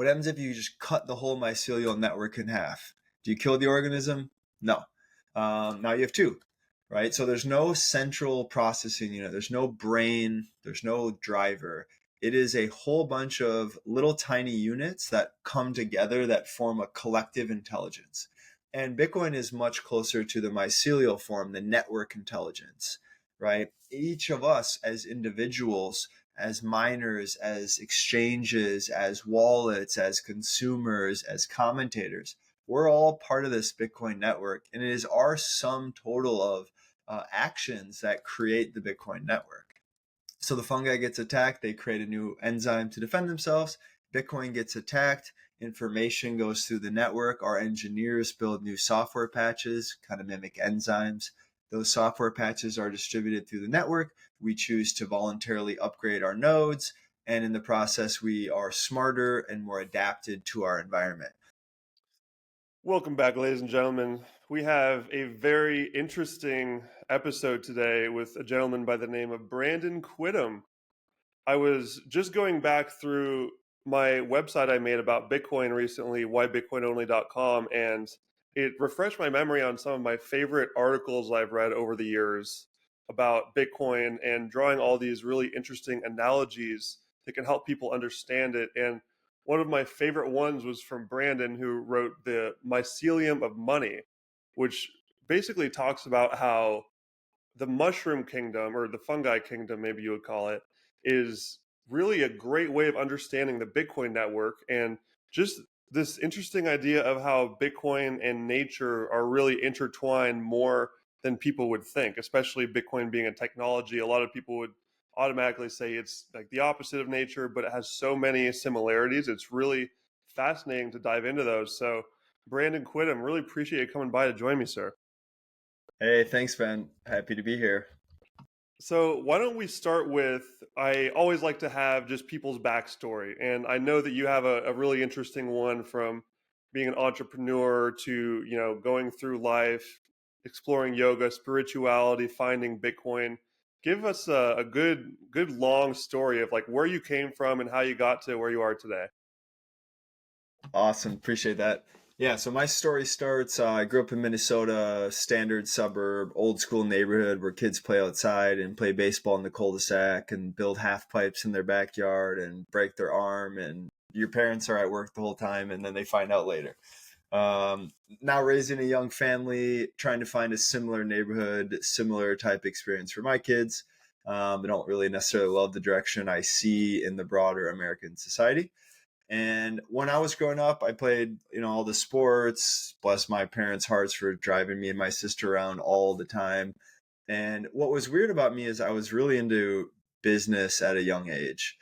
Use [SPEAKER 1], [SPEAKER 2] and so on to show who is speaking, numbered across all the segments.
[SPEAKER 1] What happens if you just cut the whole mycelial network in half? Do you kill the organism? No. Now you have two, right? So there's no central processing unit. There's no brain. There's no driver. It is a whole bunch of little tiny units that come together that form a collective intelligence. And Bitcoin is much closer to the mycelial form, the network intelligence, right? Each of us as individuals, as miners, as exchanges, as wallets, as consumers, as commentators, we're all part of this Bitcoin network. And it is our sum total of actions that create the Bitcoin network. So the fungi gets attacked, they create a new enzyme to defend themselves. Bitcoin gets attacked, information goes through the network. Our engineers build new software patches, kind of mimic enzymes. Those software patches are distributed through the network. We choose to voluntarily upgrade our nodes, and in the process, we are smarter and more adapted to our environment.
[SPEAKER 2] Welcome back, ladies and gentlemen. We have a very interesting episode today with a gentleman by the name of Brandon Quittem. I was just going back through my website I made about Bitcoin recently, whybitcoinonly.com, and it refreshed my memory on some of my favorite articles I've read over the years about Bitcoin and drawing all these really interesting analogies that can help people understand it. And one of my favorite ones was from Brandon, who wrote the Mycelium of Money, which basically talks about how the mushroom kingdom, or the fungi kingdom, maybe you would call it, is really a great way of understanding the Bitcoin network, and just this interesting idea of how Bitcoin and nature are really intertwined more than people would think, especially Bitcoin being a technology. A lot of people would automatically say it's like the opposite of nature, but it has so many similarities. It's really fascinating to dive into those. So, Brandon Quittem, really appreciate you coming by to join me, sir.
[SPEAKER 1] Hey, thanks, Ben. Happy to be here.
[SPEAKER 2] So why don't we start with, I always like to have just people's backstory. And I know that you have a really interesting one, from being an entrepreneur to, going through life, exploring yoga, spirituality, finding Bitcoin. Give us a good long story of like where you came from and how you got to where you are today.
[SPEAKER 1] Awesome. Appreciate that. Yeah, so my story starts, I grew up in Minnesota, standard suburb, old school neighborhood where kids play outside and play baseball in the cul-de-sac and build half pipes in their backyard and break their arm. And your parents are at work the whole time and then they find out later. Now raising a young family, trying to find a similar neighborhood, similar type experience for my kids. I don't really necessarily love the direction I see in the broader American society. And when I was growing up, I played, all the sports. Bless my parents' hearts for driving me and my sister around all the time. And what was weird about me is I was really into business at a young age.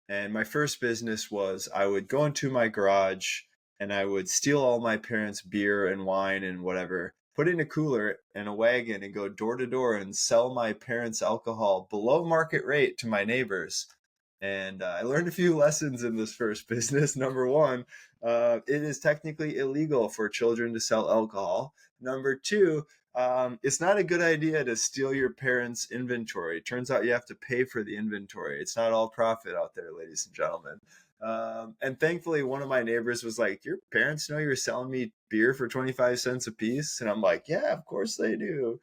[SPEAKER 1] And my first business was I would go into my garage and I would steal all my parents' beer and wine and whatever, put it in a cooler and a wagon and go door to door and sell my parents' alcohol below market rate to my neighbors. And I learned a few lessons in this first business. Number one, it is technically illegal for children to sell alcohol. Number two, it's not a good idea to steal your parents' inventory. It turns out you have to pay for the inventory. It's not all profit out there, ladies and gentlemen. And thankfully, one of my neighbors was like, "Your parents know you're selling me beer for 25 cents a piece?" And I'm like, "Yeah, of course they do."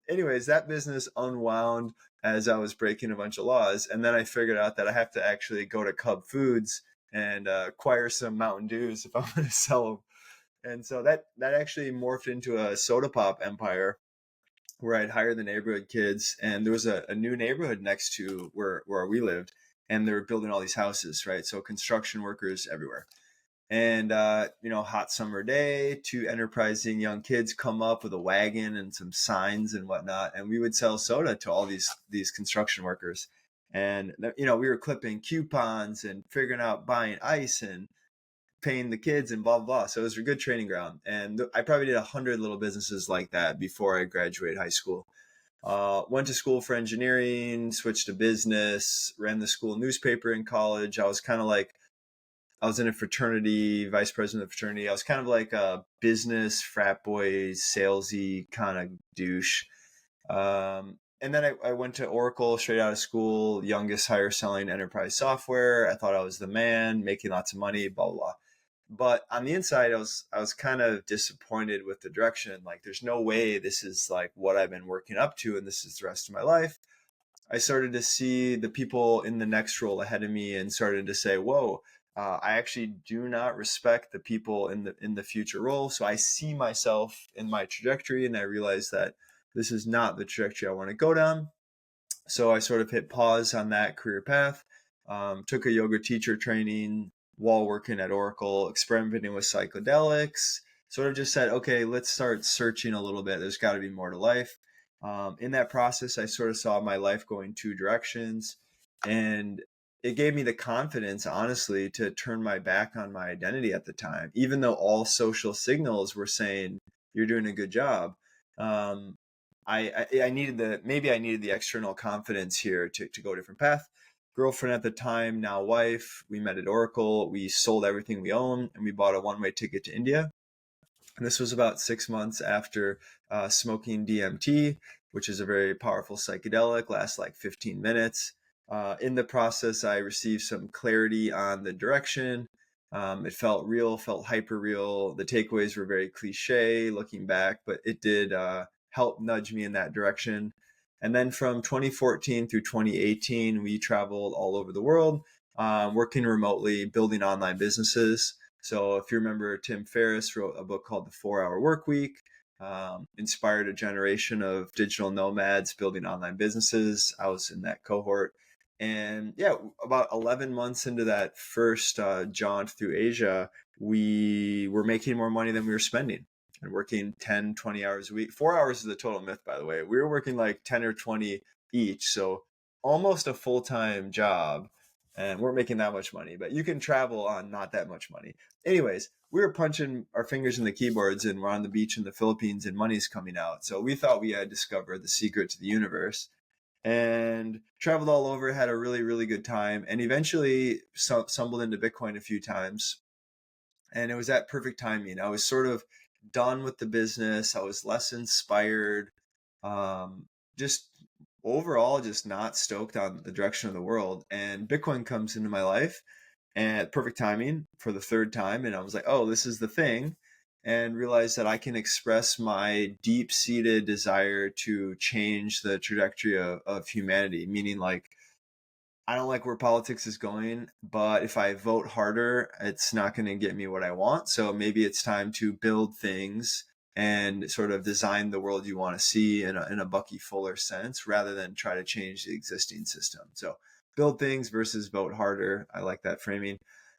[SPEAKER 1] Anyways, that business unwound as I was breaking a bunch of laws. And then I figured out that I have to actually go to Cub Foods and acquire some Mountain Dews if I'm going to sell them. And so that actually morphed into a soda pop empire where I'd hire the neighborhood kids. And there was a new neighborhood next to where we lived. And they were building all these houses, right? So construction workers everywhere. And, hot summer day, two enterprising young kids come up with a wagon and some signs and whatnot. And we would sell soda to all these construction workers. And, we were clipping coupons and figuring out buying ice and paying the kids and blah, blah, blah. So it was a good training ground. And I probably did 100 little businesses like that before I graduated high school. Went to school for engineering, switched to business, ran the school newspaper in college. I was in a fraternity, vice president of the fraternity. I was kind of like a business frat boy, salesy kind of douche. And then I went to Oracle straight out of school, youngest higher selling enterprise software. I thought I was the man, making lots of money, blah, blah, blah. But on the inside, I was kind of disappointed with the direction. Like, there's no way this is like what I've been working up to, and this is the rest of my life. I started to see the people in the next role ahead of me and started to say, whoa, I actually do not respect the people in the future role. So I see myself in my trajectory, and I realize that this is not the trajectory I want to go down. So I sort of hit pause on that career path, took a yoga teacher training while working at Oracle, experimenting with psychedelics, sort of just said, okay, let's start searching a little bit. There's got to be more to life. In that process, I sort of saw my life going two directions. And it gave me the confidence, honestly, to turn my back on my identity at the time, even though all social signals were saying, you're doing a good job. Um, I needed I needed the external confidence here to go a different path. Girlfriend at the time, now wife, we met at Oracle. We sold everything we own and we bought a one-way ticket to India. And this was about 6 months after smoking DMT, which is a very powerful psychedelic, lasts like 15 minutes. In the process, I received some clarity on the direction. It felt real, felt hyper real. The takeaways were very cliche looking back, but it did help nudge me in that direction. And then from 2014 through 2018, we traveled all over the world, working remotely, building online businesses. So if you remember, Tim Ferriss wrote a book called The 4 Hour Work Week, inspired a generation of digital nomads building online businesses. I was in that cohort. And yeah, about 11 months into that first jaunt through Asia, we were making more money than we were spending and working 10, 20 hours a week. 4 hours is the total myth, by the way. We were working like 10 or 20 each. So almost a full-time job, and we're making that much money, but you can travel on not that much money. Anyways, we were punching our fingers in the keyboards and we're on the beach in the Philippines and money's coming out. So we thought we had discovered the secret to the universe and traveled all over, had a really, really good time, and eventually stumbled into Bitcoin a few times. And it was that perfect timing. I was sort of done with the business. I was less inspired. Just overall, just not stoked on the direction of the world. And Bitcoin comes into my life and perfect timing for the third time. And I was like, oh, this is the thing. And realized that I can express my deep seated desire to change the trajectory of humanity, meaning like, I don't like where politics is going, but if I vote harder, it's not going to get me what I want. So maybe it's time to build things and sort of design the world you want to see in a Bucky Fuller sense rather than try to change the existing system. So build things versus vote harder. I like that framing.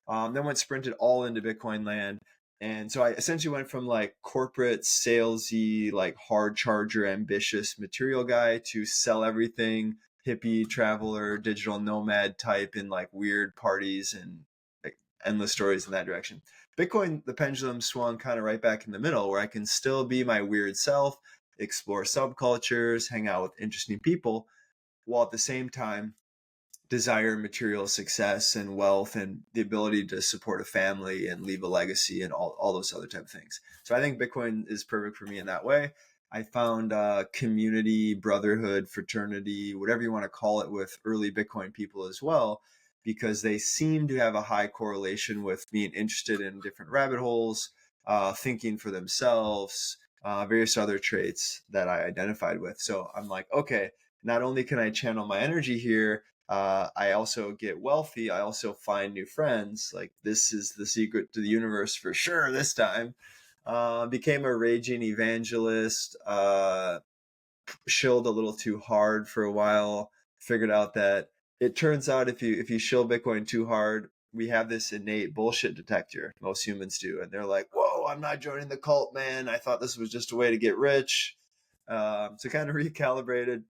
[SPEAKER 1] Then went sprinted all into Bitcoin land. And so I essentially went from like corporate salesy, like hard charger, ambitious material guy to sell everything, hippie traveler, digital nomad type in like weird parties and like endless stories in that direction. Bitcoin, the pendulum swung kind of right back in the middle where I can still be my weird self, explore subcultures, hang out with interesting people, while at the same time desire material success and wealth and the ability to support a family and leave a legacy and all those other type of things. So I think Bitcoin is perfect for me in that way. I found community, brotherhood, fraternity, whatever you want to call it, with early Bitcoin people as well, because they seem to have a high correlation with being interested in different rabbit holes, thinking for themselves, various other traits that I identified with. So I'm like, okay, not only can I channel my energy here, I also get wealthy. I also find new friends. Like, this is the secret to the universe for sure this time. Became a raging evangelist, shilled a little too hard for a while, figured out that it turns out if you shill Bitcoin too hard, we have this innate bullshit detector, most humans do. And they're like, whoa, I'm not joining the cult, man. I thought this was just a way to get rich. So kind of recalibrated,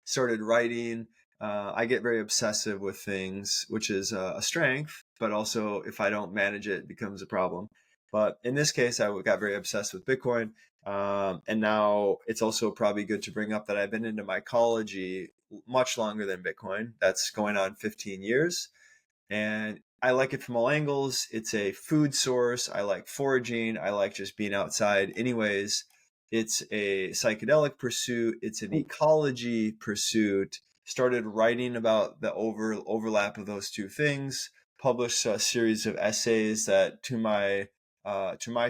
[SPEAKER 1] started writing. I get very obsessive with things, which is a strength, but also if I don't manage it, it becomes a problem. But in this case, I got very obsessed with Bitcoin. And now it's also probably good to bring up that I've been into mycology much longer than Bitcoin. That's going on 15 years. And I like it from all angles. It's a food source. I like foraging. I like just being outside anyways. It's a psychedelic pursuit. It's an ecology pursuit. Started writing about the overlap of those two things. Published a series of essays that, to my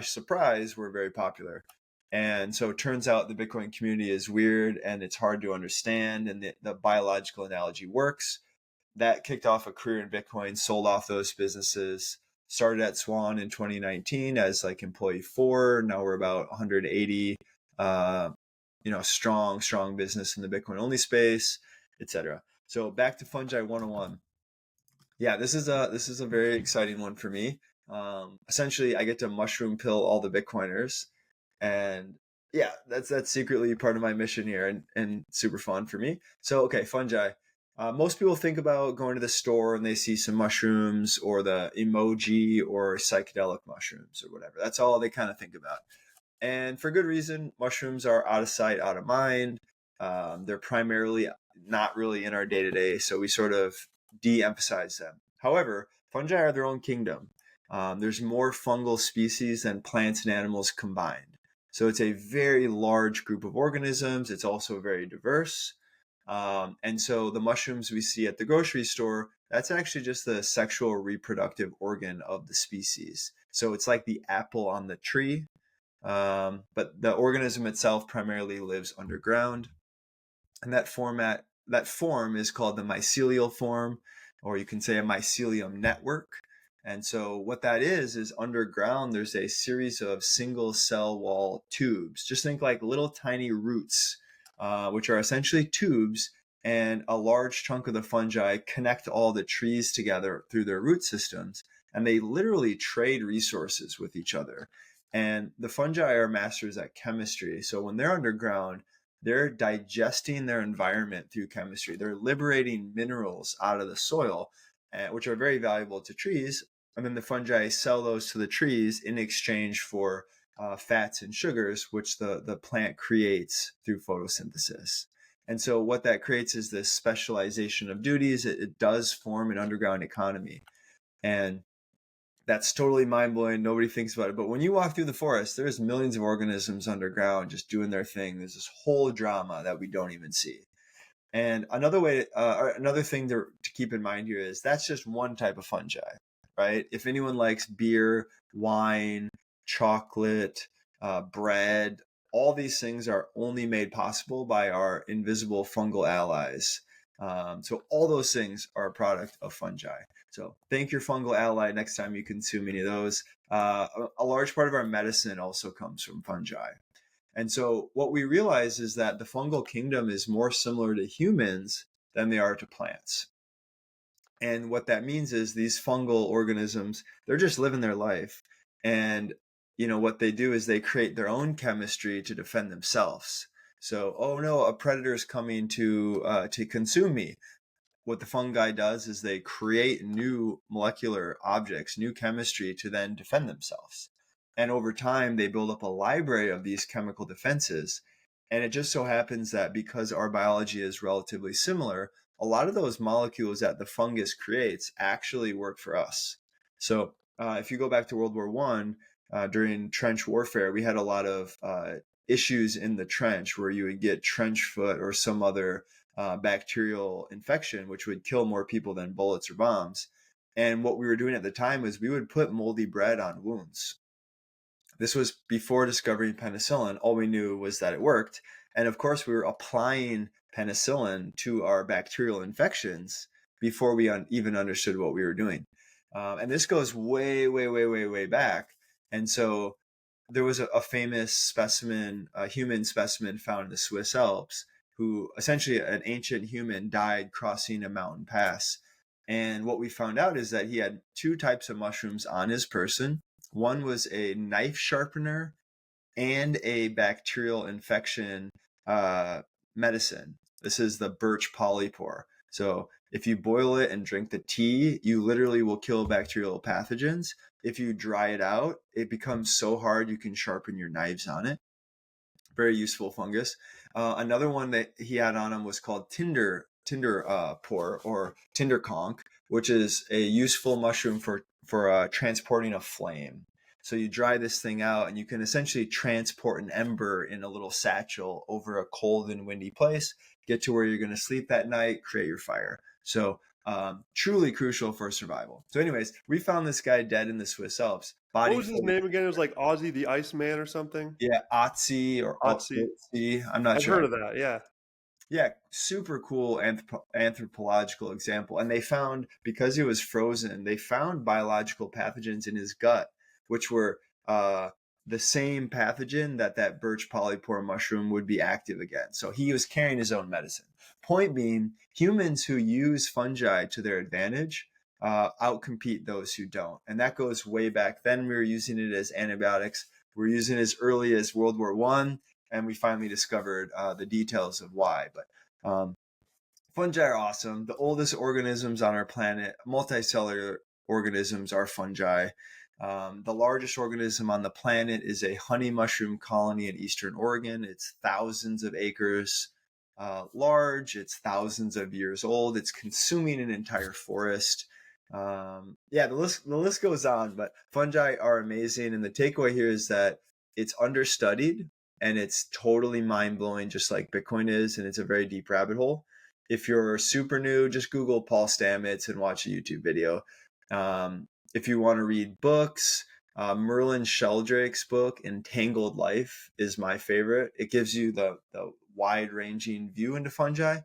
[SPEAKER 1] surprise, were very popular. And so it turns out the Bitcoin community is weird and it's hard to understand, and the biological analogy works. That kicked off a career in Bitcoin, sold off those businesses, started at Swan in 2019 as like employee 4. Now we're about 180, uh, strong business in the Bitcoin only space, etc. So back to Fungi 101. Yeah, this is a very exciting one for me. Essentially, I get to mushroom pill all the Bitcoiners, and yeah, that's secretly part of my mission here, and super fun for me. So okay, fungi. Most people think about going to the store and they see some mushrooms or the emoji or psychedelic mushrooms or whatever. That's all they kind of think about, and for good reason. Mushrooms are out of sight, out of mind. They're primarily not really in our day to day, so we sort of de-emphasize them. However, fungi are their own kingdom. There's more fungal species than plants and animals combined. So it's a very large group of organisms. It's also very diverse. And so the mushrooms we see at the grocery store, that's actually just the sexual reproductive organ of the species. So it's like the apple on the tree, but the organism itself primarily lives underground, and that form is called the mycelial form, or you can say a mycelium network. And so what that is underground there's a series of single cell wall tubes. Just think like little tiny roots, which are essentially tubes, and a large chunk of the fungi connect all the trees together through their root systems, and they literally trade resources with each other. And the fungi are masters at chemistry, so when they're underground, they're digesting their environment through chemistry. They're liberating minerals out of the soil, which are very valuable to trees. And then the fungi sell those to the trees in exchange for fats and sugars, which the plant creates through photosynthesis. And so what that creates is this specialization of duties. It does form an underground economy. And that's totally mind blowing. Nobody thinks about it. But when you walk through the forest, there's millions of organisms underground just doing their thing. There's this whole drama that we don't even see. And another thing to keep in mind here is that's just one type of fungi, right? If anyone likes beer, wine, chocolate, bread, all these things are only made possible by our invisible fungal allies. So all those things are a product of fungi. So thank your fungal ally next time you consume any of those. A large part of our medicine also comes from fungi. And so what we realize is that the fungal kingdom is more similar to humans than they are to plants. And what that means is these fungal organisms, they're just living their life. And what they do is they create their own chemistry to defend themselves. So, oh no, a predator is coming to consume me. What the fungi does is they create new molecular objects, new chemistry to then defend themselves. And over time, they build up a library of these chemical defenses. And it just so happens that because our biology is relatively similar, a lot of those molecules that the fungus creates actually work for us. So if you go back to World War One, during trench warfare, we had a lot of issues in the trench where you would get trench foot or some other bacterial infection, which would kill more people than bullets or bombs. And what we were doing at the time was we would put moldy bread on wounds. This was before discovering penicillin. All we knew was that it worked. And of course, we were applying penicillin to our bacterial infections before we even understood what we were doing. And this goes way, way, way, way, way back. And so there was a famous specimen, a human specimen found in the Swiss Alps, who essentially an ancient human died crossing a mountain pass. And what we found out is that he had two types of mushrooms on his person. One was a knife sharpener and a bacterial infection medicine. This is the birch polypore. So if you boil it and drink the tea, you literally will kill bacterial pathogens. If you dry it out, it becomes so hard you can sharpen your knives on it. Very useful fungus. Another one that he had on him was called tinder pore or tinder conch, which is a useful mushroom for transporting a flame. So you dry this thing out and you can essentially transport an ember in a little satchel over a cold and windy place, get to where you're going to sleep that night, create your fire. So truly crucial for survival. So anyways, we found this guy dead in the Swiss Alps,
[SPEAKER 2] What
[SPEAKER 1] body
[SPEAKER 2] was his
[SPEAKER 1] full.
[SPEAKER 2] name again? It was like Ozzy the Iceman or something.
[SPEAKER 1] Yeah, Otzi or
[SPEAKER 2] Otzi.
[SPEAKER 1] Otzi. I'm not
[SPEAKER 2] I've
[SPEAKER 1] sure.
[SPEAKER 2] heard of that. Yeah.
[SPEAKER 1] Yeah, super cool anthropological example. And they found, because he was frozen, they found biological pathogens in his gut, which were the same pathogen that birch polypore mushroom would be active again. So he was carrying his own medicine. Point being, humans who use fungi to their advantage outcompete those who don't. And that goes way back then. We were using it as antibiotics. We were using it as early as World War I, and we finally discovered the details of why. But fungi are awesome. The oldest organisms on our planet, multicellular organisms, are fungi. The largest organism on the planet is a honey mushroom colony in eastern Oregon. It's thousands of acres large. It's thousands of years old. It's consuming an entire forest. Yeah, the list goes on, but fungi are amazing. And the takeaway here is that it's understudied and it's totally mind blowing, just like Bitcoin is. And it's a very deep rabbit hole. If you're super new, just Google Paul Stamets and watch a YouTube video. If you want to read books, Merlin Sheldrake's book, Entangled Life, is my favorite. It gives you the wide ranging view into fungi.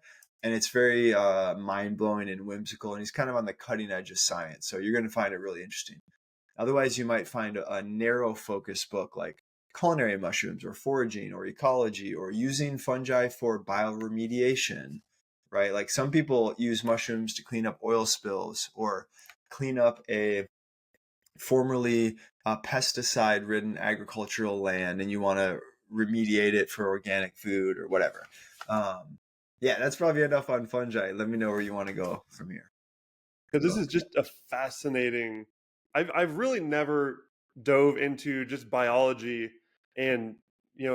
[SPEAKER 1] And it's very mind blowing and whimsical. And he's kind of on the cutting edge of science. So you're going to find it really interesting. Otherwise, you might find a narrow focus book like culinary mushrooms or foraging or ecology or using fungi for bioremediation, right? Like some people use mushrooms to clean up oil spills or clean up a formerly pesticide ridden agricultural land and you want to remediate it for organic food or whatever. Yeah, that's probably enough on fungi. Let me know where you want to go from here.
[SPEAKER 2] Because this is just a fascinating. I've really never dove into just biology and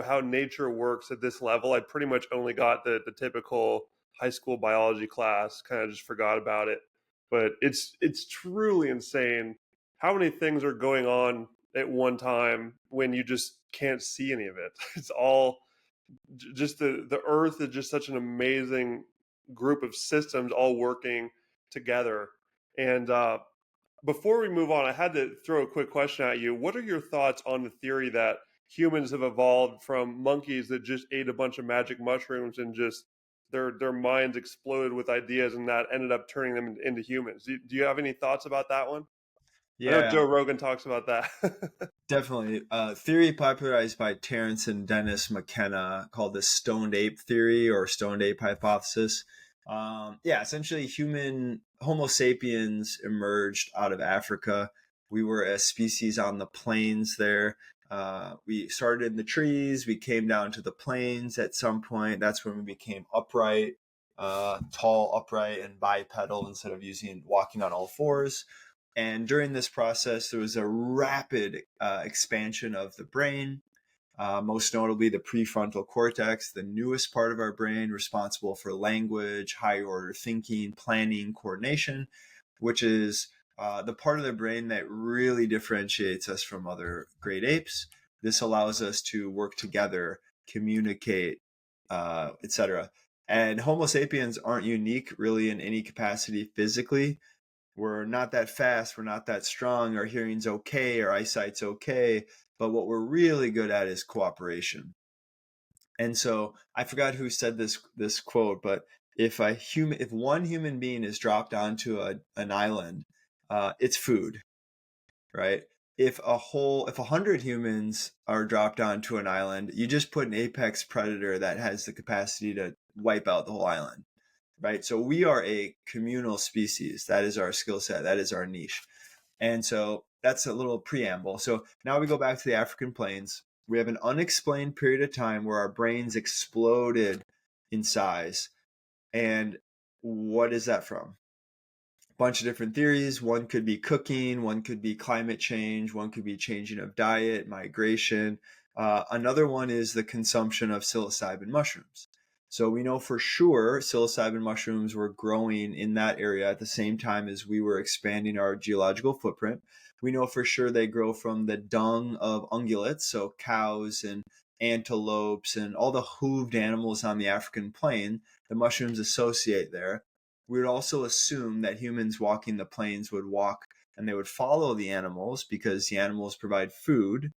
[SPEAKER 2] how nature works at this level. I pretty much only got the typical high school biology class, kind of just forgot about it. But it's truly insane how many things are going on at one time when you just can't see any of it. It's all just the earth is just such an amazing group of systems all working together. And before we move on, I had to throw a quick question at you. What are your thoughts on the theory that humans have evolved from monkeys that just ate a bunch of magic mushrooms and just their minds exploded with ideas and that ended up turning them into humans? Do you have any thoughts about that one? I know
[SPEAKER 1] Yeah,
[SPEAKER 2] Joe Rogan talks about that.
[SPEAKER 1] definitely. Theory popularized by Terence and Dennis McKenna called the stoned ape theory or stoned ape hypothesis. Yeah, essentially human Homo sapiens emerged out of Africa. We were a species on the plains there. We started in the trees. We came down to the plains at some point. That's when we became upright, tall, upright, and bipedal instead of walking on all fours. And during this process, there was a rapid expansion of the brain, most notably the prefrontal cortex, the newest part of our brain responsible for language, higher order thinking, planning, coordination, which is the part of the brain that really differentiates us from other great apes. This allows us to work together, communicate, etc. And Homo sapiens aren't unique really in any capacity physically. We're not that fast, we're not that strong, our hearing's okay, our eyesight's okay, but what we're really good at is cooperation. And so I forgot who said this quote, but if one human being is dropped onto an island, it's food, right? If 100 humans are dropped onto an island, you just put an apex predator that has the capacity to wipe out the whole island, right? So we are a communal species. That is our skill set. That is our niche. And so that's a little preamble. So now we go back to the African plains. We have an unexplained period of time where our brains exploded in size. And what is that from? Bunch of different theories. One could be cooking, one could be climate change, one could be changing of diet, migration. Another one is the consumption of psilocybin mushrooms. So we know for sure psilocybin mushrooms were growing in that area at the same time as we were expanding our geological footprint. We know for sure they grow from the dung of ungulates, so cows and antelopes and all the hooved animals on the African plain. The mushrooms associate there. We would also assume that humans walking the plains would walk and they would follow the animals because the animals provide food,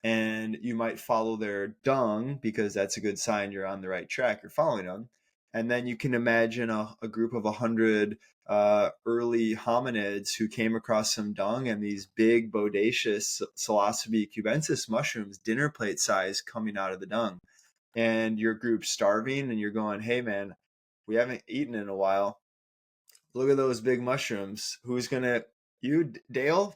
[SPEAKER 1] and you might follow their dung because that's a good sign you're on the right track, you're following them. And then you can imagine a group of 100 early hominids who came across some dung and these big bodacious psilocybe cubensis mushrooms, dinner plate size, coming out of the dung. And your group's starving and you're going, hey man, we haven't eaten in a while, look at those big mushrooms. Who's gonna, you, Dale,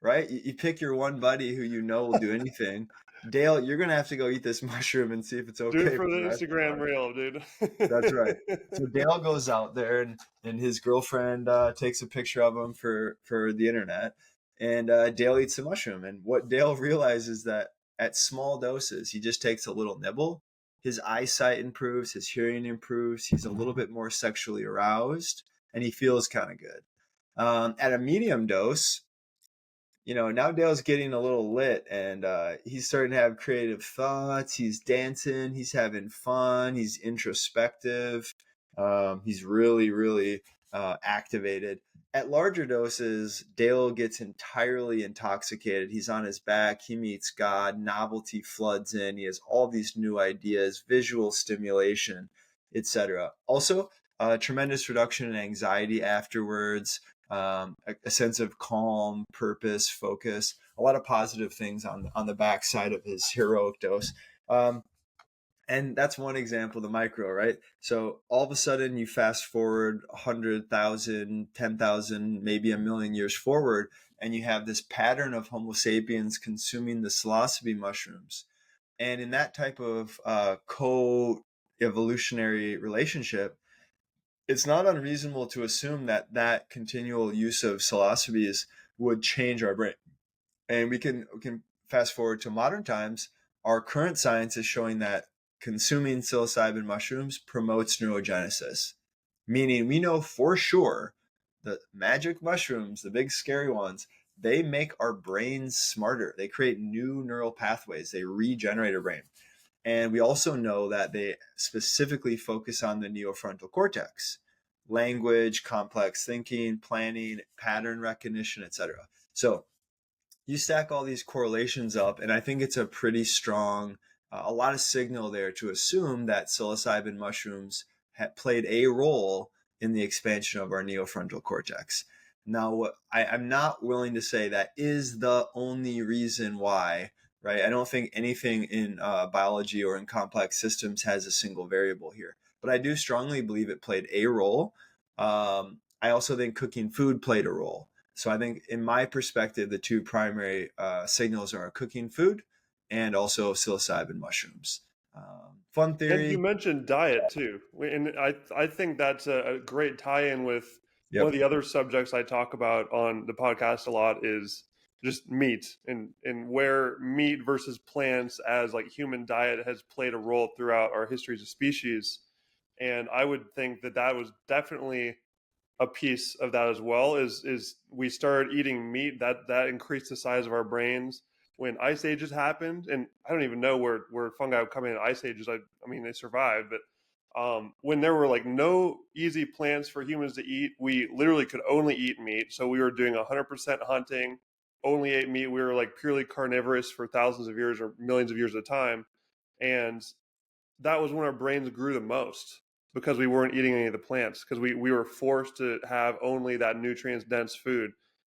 [SPEAKER 1] right? You pick your one buddy who you know will do anything. Dale, you're gonna have to go eat this mushroom and see if it's
[SPEAKER 2] Do it
[SPEAKER 1] okay
[SPEAKER 2] for
[SPEAKER 1] for
[SPEAKER 2] the
[SPEAKER 1] the rest of
[SPEAKER 2] Instagram
[SPEAKER 1] us.
[SPEAKER 2] reel, dude.
[SPEAKER 1] That's right. So Dale goes out there, and his girlfriend takes a picture of him for the internet. And Dale eats the mushroom. And what Dale realizes that at small doses, he just takes a little nibble. His eyesight improves, his hearing improves. He's a little bit more sexually aroused, and he feels kind of good. At a medium dose, now Dale's getting a little lit, and he's starting to have creative thoughts. He's dancing, he's having fun, he's introspective. He's really, really activated. At larger doses, Dale gets entirely intoxicated. He's on his back, he meets God, novelty floods in, he has all these new ideas, visual stimulation, etc. Also, tremendous reduction in anxiety afterwards, a sense of calm, purpose, focus, a lot of positive things on the backside of his heroic dose. And that's one example, the micro, right? So all of a sudden you fast forward 100,000, 10,000, maybe a million years forward, and you have this pattern of Homo sapiens consuming the psilocybe mushrooms. And in that type of co-evolutionary relationship, it's not unreasonable to assume that that continual use of psilocybes would change our brain. And we can fast forward to modern times. Our current science is showing that consuming psilocybin mushrooms promotes neurogenesis, meaning we know for sure the magic mushrooms, the big scary ones, they make our brains smarter. They create new neural pathways. They regenerate our brain. And we also know that they specifically focus on the neofrontal cortex, language, complex thinking, planning, pattern recognition, etc. So you stack all these correlations up, and I think it's a pretty strong, a lot of signal there to assume that psilocybin mushrooms played a role in the expansion of our neofrontal cortex. Now, I'm not willing to say that is the only reason why, right? I don't think anything in biology or in complex systems has a single variable here, but I do strongly believe it played a role. I also think cooking food played a role. So I think, in my perspective, the two primary signals are cooking food and also psilocybin mushrooms. Fun
[SPEAKER 2] And you
[SPEAKER 1] theory.
[SPEAKER 2] mentioned diet too, and I think that's a great tie-in with one of
[SPEAKER 1] Yep.
[SPEAKER 2] the other subjects I talk about on the podcast a lot is just meat and where meat versus plants as like human diet has played a role throughout our history as a species. And I would think that that was definitely a piece of that as well. Is we started eating meat that increased the size of our brains when ice ages happened, and I don't even know where fungi would come in ice ages. I mean they survived, but when there were like no easy plants for humans to eat, we literally could only eat meat. So we were doing 100% hunting, only ate meat. We were like purely carnivorous for thousands of years or millions of years at a time, and that was when our brains grew the most because we weren't eating any of the plants because we were forced to have only that nutrients dense food.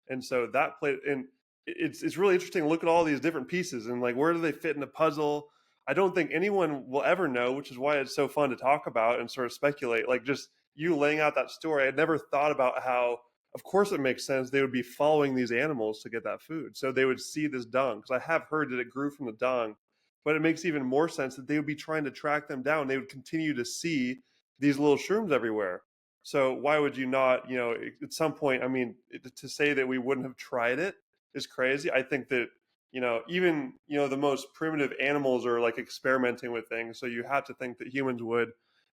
[SPEAKER 2] And so that played, and it's really interesting to look at all these different pieces and like where do they fit in the puzzle. I don't think anyone will ever know, which is why it's so fun to talk about and sort of speculate. Like just you laying out that story, I had never thought about how of course it makes sense they would be following these animals to get that food, so they would see this dung because I have heard that it grew from the dung, but it makes even more sense that they would be trying to track them down. They would continue to see these little shrooms everywhere. So why would you not, at some point, I mean, to say that we wouldn't have tried it is crazy. I think that even the most primitive animals are like experimenting with things. So you have to think that humans would,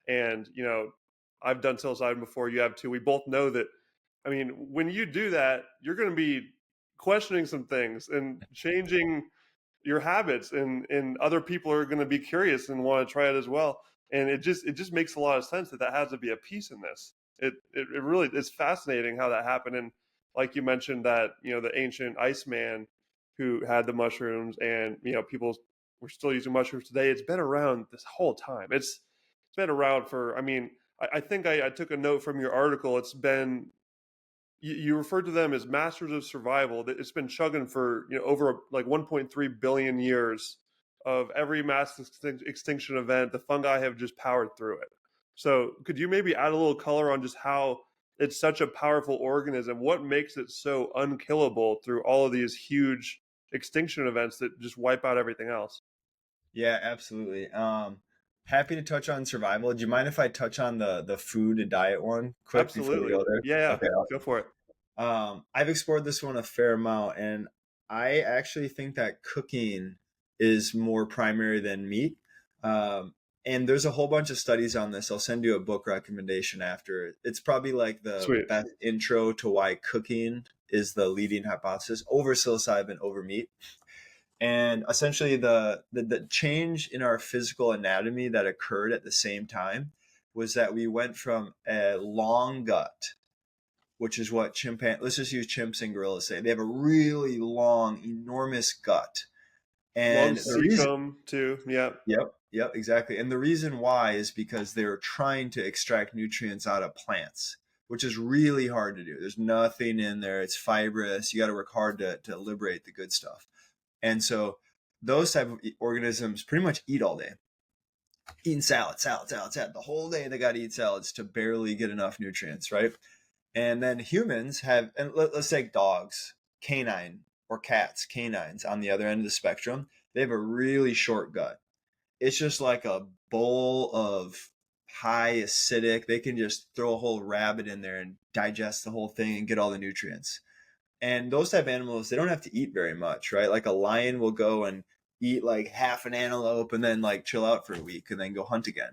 [SPEAKER 2] and I've done psilocybin before. You have too. We both know that. I mean, when you do that, you're going to be questioning some things and changing your habits, and other people are going to be curious and want to try it as well. And it just makes a lot of sense that has to be a piece in this. It really is fascinating how that happened. And like you mentioned, that the ancient Iceman who had the mushrooms, and people were still using mushrooms today. It's been around this whole time. It's been around for, I mean, I think I took a note from your article. It's been, you referred to them as masters of survival. It's been chugging for over like 1.3 billion years. Of every mass extinction event, the fungi have just powered through it. So could you maybe add a little color on just how it's such a powerful organism? What makes it so unkillable through all of these huge extinction events that just wipe out everything else?
[SPEAKER 1] Yeah, absolutely. Happy to touch on survival. Do you mind if I touch on the food and diet one quick before we
[SPEAKER 2] Absolutely.
[SPEAKER 1] go there?
[SPEAKER 2] Yeah, yeah.
[SPEAKER 1] Okay,
[SPEAKER 2] Go
[SPEAKER 1] awesome.
[SPEAKER 2] for it.
[SPEAKER 1] I've explored this one a fair amount, and I actually think that cooking is more primary than meat. And there's a whole bunch of studies on this. I'll send you a book recommendation after. It's probably like the
[SPEAKER 2] Sweet.
[SPEAKER 1] best intro to why cooking is the leading hypothesis over psilocybin over meat. And essentially, the change in our physical anatomy that occurred at the same time was that we went from a long gut, which is what let's just use chimps and gorillas say. They have a really long, enormous gut.
[SPEAKER 2] Long
[SPEAKER 1] And the reason,
[SPEAKER 2] cecum too. Yeah.
[SPEAKER 1] yep, exactly. And the reason why is because they're trying to extract nutrients out of plants, which is really hard to do. There's nothing in there. It's fibrous. You got to work hard to liberate the good stuff. And so those type of organisms pretty much eat all day, eating salad. The whole day they got to eat salads to barely get enough nutrients, right? And then humans have, and let's take dogs, canine, or cats, canines on the other end of the spectrum. They have a really short gut. It's just like a bowl of high acidic. They can just throw a whole rabbit in there and digest the whole thing and get all the nutrients. And those type of animals, they don't have to eat very much, right? Like a lion will go and eat like half an antelope and then like chill out for a week and then go hunt again.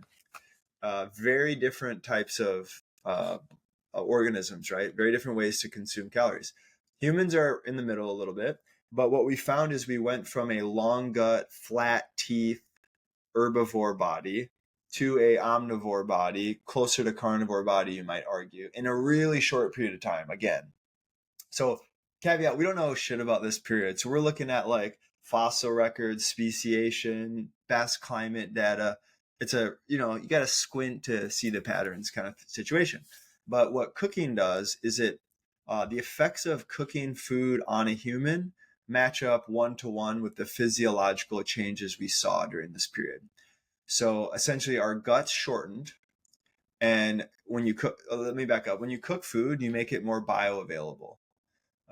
[SPEAKER 1] Very different types of organisms, right? Very different ways to consume calories. Humans are in the middle a little bit, but what we found is we went from a long gut, flat teeth, herbivore body to a omnivore body, closer to carnivore body, you might argue, in a really short period of time. Again, so caveat, we don't know shit about this period. So we're looking at like fossil records, speciation, past climate data. It's you got to squint to see the patterns kind of situation. But what cooking does is the effects of cooking food on a human match up 1-to-1 with the physiological changes we saw during this period. So essentially our guts shortened. And when you cook, let me back up. When you cook food, you make it more bioavailable.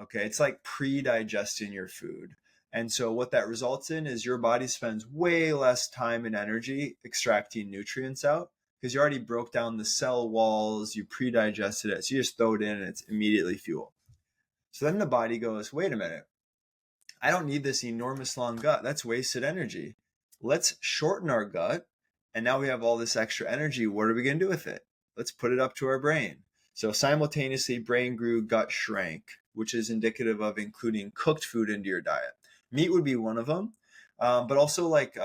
[SPEAKER 1] Okay, it's like pre-digesting your food. And so what that results in is your body spends way less time and energy extracting nutrients out because you already broke down the cell walls, you pre-digested it. So you just throw it in and it's immediately fuel. So then the body goes, wait a minute, I don't need this enormous long gut. That's wasted energy. Let's shorten our gut. And now we have all this extra energy. What are we going to do with it? Let's put it up to our brain. So simultaneously, brain grew, gut shrank, which is indicative of including cooked food into your diet. Meat would be one of them, but also like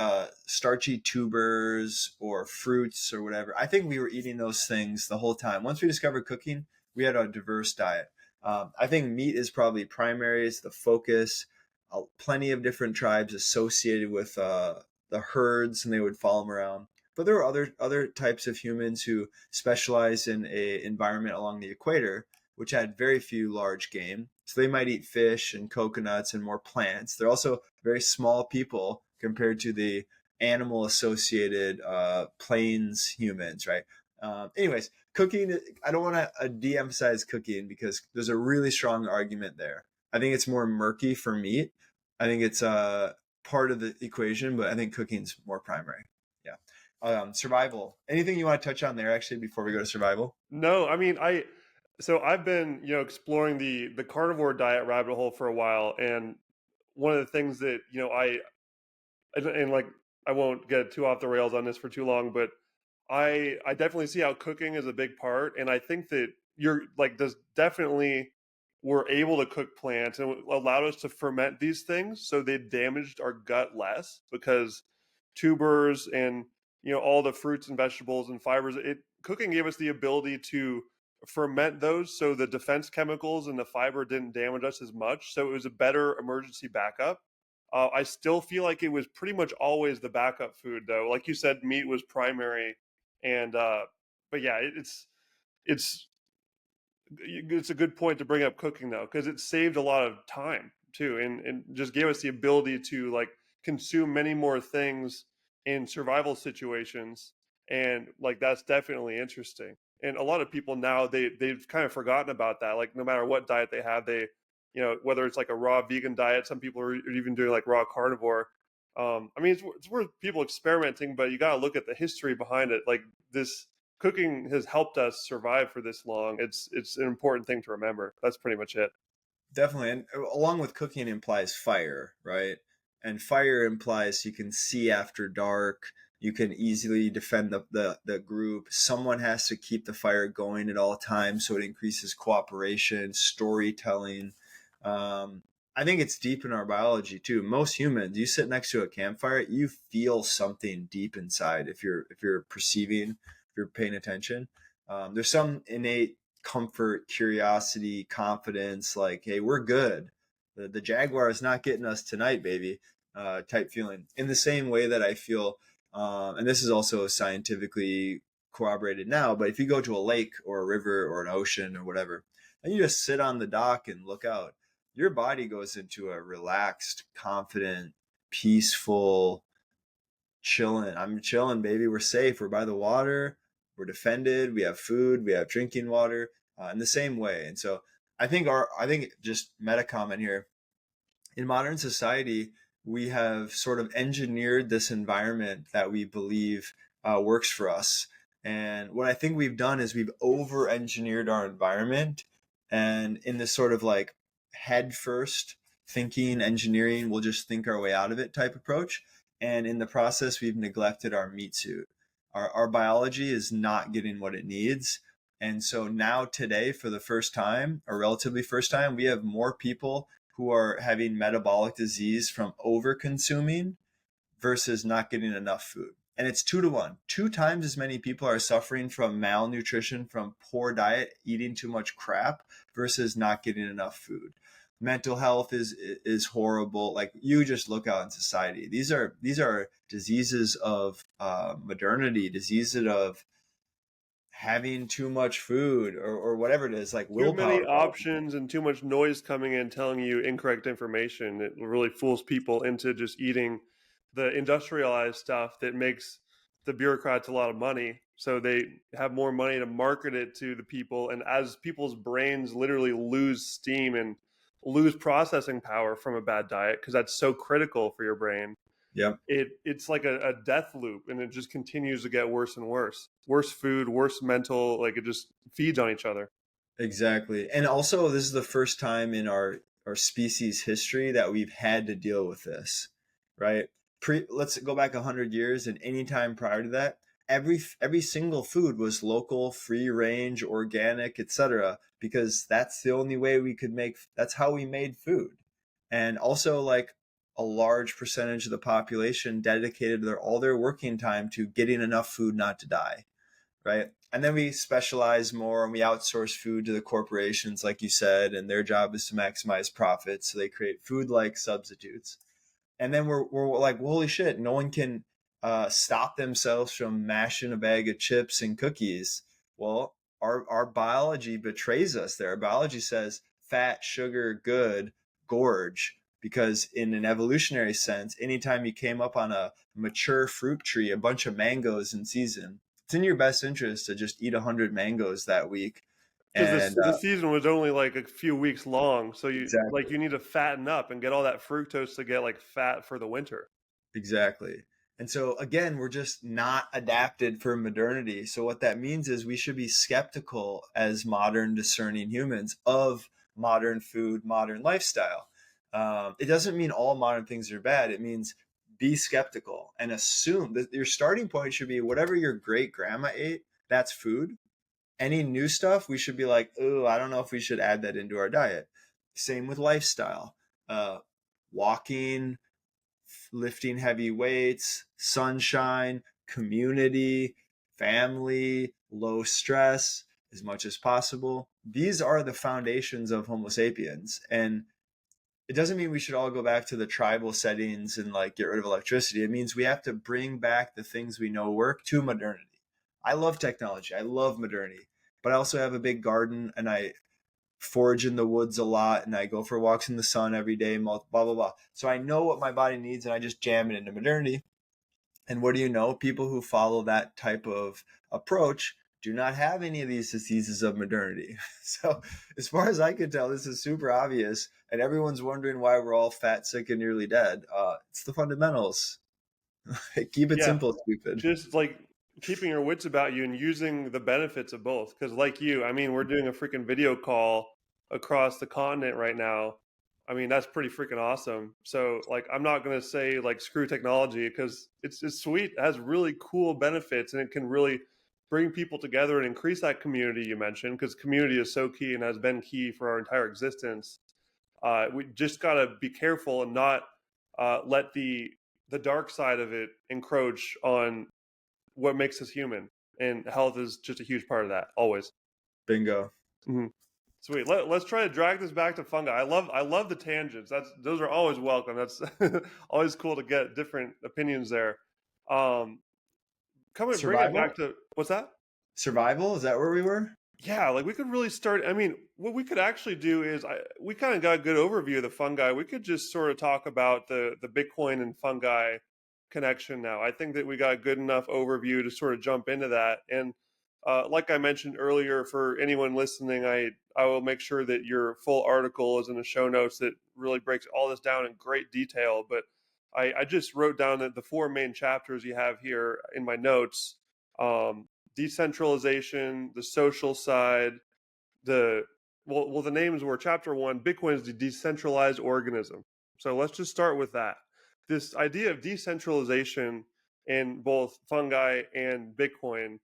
[SPEAKER 1] starchy tubers or fruits or whatever. I think we were eating those things the whole time. Once we discovered cooking, we had a diverse diet. I think meat is probably primary, it's the focus. Plenty of different tribes associated with the herds, and they would follow them around. But there were other types of humans who specialized in a environment along the equator, which had very few large game. So they might eat fish and coconuts and more plants. They're also very small people compared to the animal associated plains humans, right? Anyways, cooking, I don't want to de-emphasize cooking because there's a really strong argument there. I think it's more murky for meat. I think it's part of the equation, but I think cooking's more primary. Yeah. Survival. Anything you want to touch on there actually before we go to survival?
[SPEAKER 2] No, I mean, so I've been, exploring the carnivore diet rabbit hole for a while, and one of the things that and like I won't get too off the rails on this for too long, but I definitely see how cooking is a big part, and I think that you're like does definitely we're able to cook plants and it allowed us to ferment these things so they damaged our gut less because tubers and all the fruits and vegetables and fibers, it cooking gave us the ability to ferment those so the defense chemicals and the fiber didn't damage us as much, so it was a better emergency backup. I still feel like it was pretty much always the backup food, though. Like you said, meat was primary, and but yeah, it's it's a good point to bring up cooking though, because it saved a lot of time too, and just gave us the ability to like consume many more things in survival situations, and like that's definitely interesting. And a lot of people now they've kind of forgotten about that. Like no matter what diet they have, they whether it's like a raw vegan diet, some people are even doing like raw carnivore. I mean, it's worth people experimenting, but you got to look at the history behind it. Like this cooking has helped us survive for this long. It's an important thing to remember. That's pretty much it.
[SPEAKER 1] Definitely. And along with cooking implies fire, right? And fire implies you can see after dark. You can easily defend the group. Someone has to keep the fire going at all times, so it increases cooperation, storytelling. I think it's deep in our biology too. Most humans, you sit next to a campfire, you feel something deep inside if you're perceiving, if you're paying attention. There's some innate comfort, curiosity, confidence, like, hey, we're good. The Jaguar is not getting us tonight, baby, type feeling. In the same way that I feel, and this is also scientifically corroborated now, but if you go to a lake or a river or an ocean or whatever, and you just sit on the dock and look out, your body goes into a relaxed, confident, peaceful, chilling. I'm chilling, baby. We're safe. We're by the water. We're defended. We have food. We have drinking water. In the same way. And so I think just meta comment here, in modern society, we have sort of engineered this environment that we believe works for us. And what I think we've done is we've over engineered our environment. And in this sort of like head first thinking, engineering, we'll just think our way out of it type approach. And in the process, we've neglected our meat suit. Our biology is not getting what it needs. And so now, today, for the first time, or relatively first time, we have more people who are having metabolic disease from over consuming versus not getting enough food. And it's 2 to 1. 2 times as many people are suffering from malnutrition, from poor diet, eating too much crap, versus not getting enough food. Mental health is horrible. Like, you just look out in society. These are diseases of modernity, diseases of having too much food, or whatever it is, like
[SPEAKER 2] Too many
[SPEAKER 1] willpower problems.
[SPEAKER 2] options and too much noise coming in telling you incorrect information. It really fools people into just eating the industrialized stuff that makes the bureaucrats a lot of money. So they have more money to market it to the people. And as people's brains literally lose steam and lose processing power from a bad diet, because that's so critical for your brain,
[SPEAKER 1] Yep.
[SPEAKER 2] it's like a death loop, and it just continues to get worse and worse. Worse food, worse mental, like it just feeds on each other.
[SPEAKER 1] Exactly. And also, this is the first time in our species history that we've had to deal with this, right? Let's go back 100 years, and any time prior to that, every single food was local, free range, organic, etc., because that's the only way we could make, that's how we made food. And also, like, a large percentage of the population dedicated all their working time to getting enough food not to die, right? And then we specialize more and we outsource food to the corporations, like you said, and their job is to maximize profits. So they create food like substitutes. And then we're like, well, holy shit, no one can stop themselves from mashing a bag of chips and cookies. Well, our biology betrays us there. Our biology says fat, sugar, good, gorge. Because in an evolutionary sense, anytime you came up on a mature fruit tree, a bunch of mangoes in season, it's in your best interest to just eat 100 mangoes that week.
[SPEAKER 2] Because
[SPEAKER 1] And
[SPEAKER 2] the season was only like a few weeks long, so
[SPEAKER 1] exactly.
[SPEAKER 2] you need to fatten up and get all that fructose to get like fat for the winter.
[SPEAKER 1] Exactly. And so again, we're just not adapted for modernity. So what that means is we should be skeptical as modern discerning humans of modern food, modern lifestyle. It doesn't mean all modern things are bad. It means be skeptical and assume that your starting point should be whatever your great grandma ate, that's food. Any new stuff, we should be like, oh, I don't know if we should add that into our diet. Same with lifestyle. Walking, lifting heavy weights, sunshine, community, family, low stress as much as possible. These are the foundations of Homo sapiens. And it doesn't mean we should all go back to the tribal settings and like get rid of electricity. It means we have to bring back the things we know work to modernity. I love technology. I love modernity, but I also have a big garden and I forage in the woods a lot and I go for walks in the sun every day, blah, blah, blah. So I know what my body needs and I just jam it into modernity. And what do you know? People who follow that type of approach do not have any of these diseases of modernity. So, as far as I can tell, this is super obvious, and everyone's wondering why we're all fat, sick, and nearly dead. It's the fundamentals. Keep it
[SPEAKER 2] Yeah,
[SPEAKER 1] simple, stupid.
[SPEAKER 2] just like keeping your wits about you and using the benefits of both. Because, like you, I mean, we're doing a freaking video call across the continent right now. I mean, that's pretty freaking awesome. So, like, I'm not gonna say like screw technology because it's sweet. It has really cool benefits and it can really bring people together and increase that community you mentioned. Because community is so key and has been key for our entire existence. We just gotta be careful and not let the dark side of it encroach on what makes us human, and health is just a huge part of that always.
[SPEAKER 1] Bingo.
[SPEAKER 2] hmm Sweet. Let's try to drag this back to fungi. I love the tangents. Those are always welcome. That's always cool to get different opinions there. Um, bring it back
[SPEAKER 1] Survival?
[SPEAKER 2] to what's that?
[SPEAKER 1] Survival? Is that where we were?
[SPEAKER 2] Yeah, like we could really start. I mean, what we could actually do is we kind of got a good overview of the fungi. We could just sort of talk about the Bitcoin and fungi connection now. I think that we got a good enough overview to sort of jump into that. And like I mentioned earlier, for anyone listening, I will make sure that your full article is in the show notes that really breaks all this down in great detail. But I just wrote down that the four main chapters you have here in my notes. Decentralization, the social side, the the names were chapter one, Bitcoin is the decentralized organism. So let's just start with that. This idea of decentralization in both fungi and Bitcoin.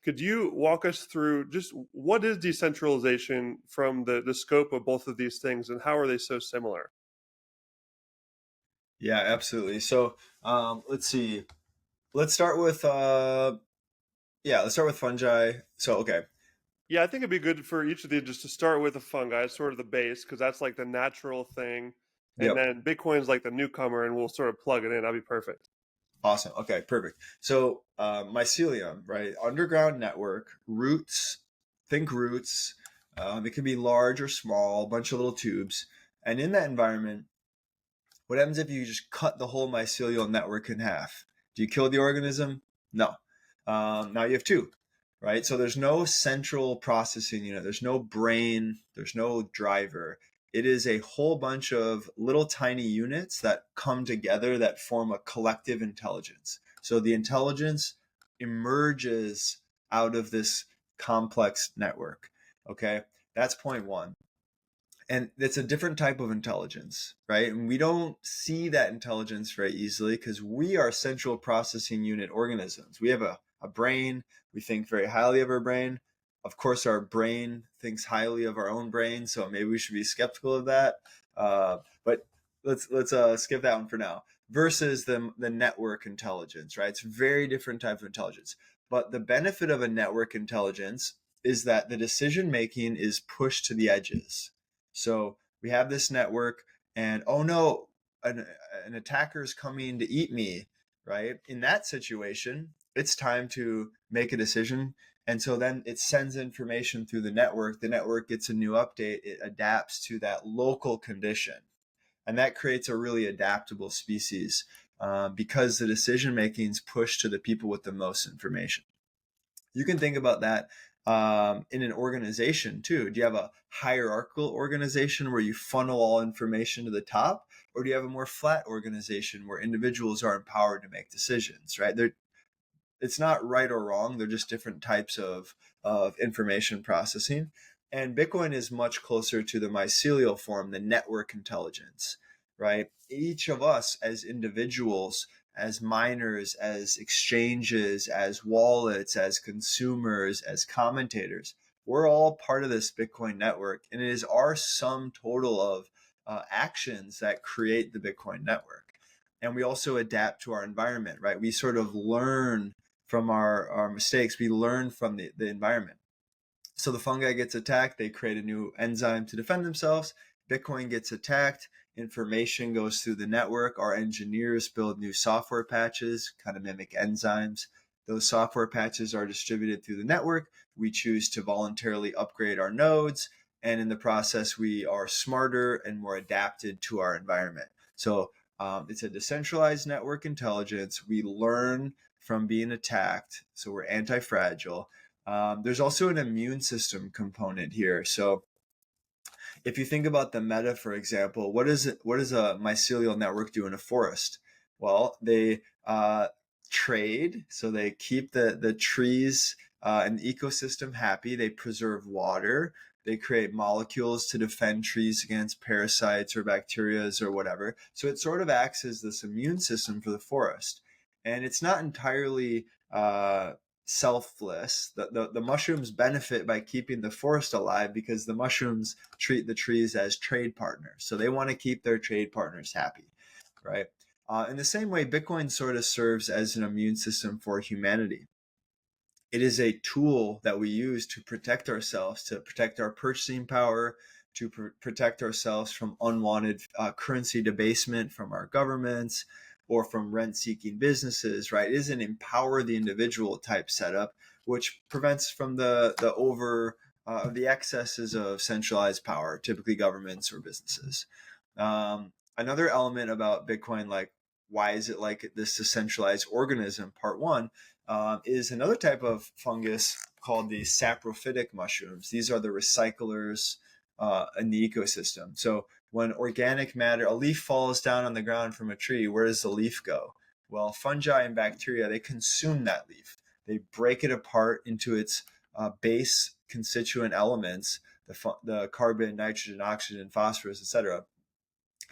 [SPEAKER 2] Could you walk us through just what is decentralization from the scope of both of these things and how are they so similar?
[SPEAKER 1] Yeah, absolutely. So, let's see. Let's start with let's start with fungi. So, okay.
[SPEAKER 2] Yeah, I think it'd be good for each of these just to start with the fungi, sort of the base, because that's like the natural thing. And
[SPEAKER 1] Yep.
[SPEAKER 2] then Bitcoin's like the newcomer, and we'll sort of plug it in. That'd be perfect.
[SPEAKER 1] Awesome. Okay, perfect. So, mycelium, right? Underground network, roots, think roots. It can be large or small, a bunch of little tubes. And in that environment, what happens if you just cut the whole mycelial network in half? Do you kill the organism? No. Now you have two, right? So there's no central processing unit. There's no brain. There's no driver. It is a whole bunch of little tiny units that come together that form a collective intelligence. So the intelligence emerges out of this complex network. Okay, that's point one, and it's a different type of intelligence, right? And we don't see that intelligence very easily because we are central processing unit organisms. We have a brain. We think very highly of our brain. Of course, our brain thinks highly of our own brain, so maybe we should be skeptical of that. But let's skip that one for now. Versus the network intelligence, right? It's a very different type of intelligence. But the benefit of a network intelligence is that the decision making is pushed to the edges. So we have this network, and oh no, an attacker is coming to eat me, right? In that situation, it's time to make a decision. And so then it sends information through the network. The network gets a new update, it adapts to that local condition. And that creates a really adaptable species because the decision making is pushed to the people with the most information. You can think about that in an organization too. Do you have a hierarchical organization where you funnel all information to the top, or do you have a more flat organization where individuals are empowered to make decisions? Right? It's not right or wrong. They're just different types of information processing. And Bitcoin is much closer to the mycelial form, the network intelligence, right? Each of us as individuals, as miners, as exchanges, as wallets, as consumers, as commentators, we're all part of this Bitcoin network. And it is our sum total of actions that create the Bitcoin network. And we also adapt to our environment, right? We sort of learn from our mistakes. We learn from the environment. So the fungi gets attacked, they create a new enzyme to defend themselves. Bitcoin gets attacked, information goes through the network. Our engineers build new software patches, kind of mimic enzymes. Those software patches are distributed through the network. We choose to voluntarily upgrade our nodes, and in the process, we are smarter and more adapted to our environment. So it's a decentralized network intelligence. We learn from being attacked, so we're anti-fragile. There's also an immune system component here. So if you think about the meta, for example, what does a mycelial network do in a forest? Well, they trade, so they keep the trees and the ecosystem happy. They preserve water. They create molecules to defend trees against parasites or bacteria or whatever. So it sort of acts as this immune system for the forest. And it's not entirely selfless. The mushrooms benefit by keeping the forest alive because the mushrooms treat the trees as trade partners. So they want to keep their trade partners happy, right? In the same way, Bitcoin sort of serves as an immune system for humanity. It is a tool that we use to protect ourselves, to protect our purchasing power, to protect ourselves from unwanted currency debasement from our governments or from rent-seeking businesses, right? It is an empower the individual type setup, which prevents from the excesses of centralized power, typically governments or businesses. Another element about Bitcoin, like why is it like this decentralized organism, part one, is another type of fungus called the saprophytic mushrooms. These are the recyclers in the ecosystem. So when organic matter, a leaf falls down on the ground from a tree, where does the leaf go? Well, fungi and bacteria, they consume that leaf. They break it apart into its base constituent elements, the carbon, nitrogen, oxygen, phosphorus, etc.,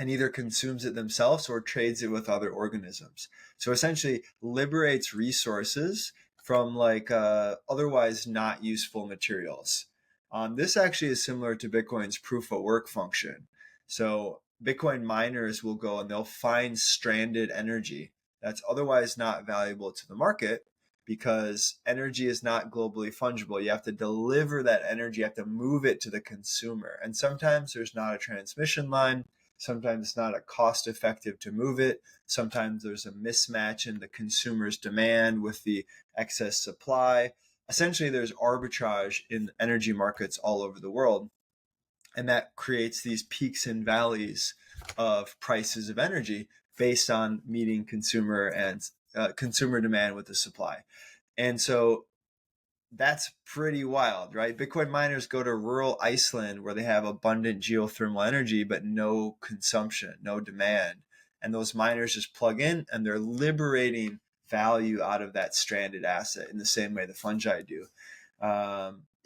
[SPEAKER 1] and either consumes it themselves or trades it with other organisms. So essentially liberates resources from like otherwise not useful materials. This actually is similar to Bitcoin's proof of work function. So Bitcoin miners will go and they'll find stranded energy that's otherwise not valuable to the market because energy is not globally fungible. You have to deliver that energy, you have to move it to the consumer. And sometimes there's not a transmission line. Sometimes it's not a cost effective to move it. Sometimes there's a mismatch in the consumer's demand with the excess supply. Essentially, there's arbitrage in energy markets all over the world. And that creates these peaks and valleys of prices of energy based on meeting consumer demand with the supply. And so that's pretty wild, right? Bitcoin miners go to rural Iceland where they have abundant geothermal energy, but no consumption, no demand. And those miners just plug in and they're liberating value out of that stranded asset in the same way the fungi do.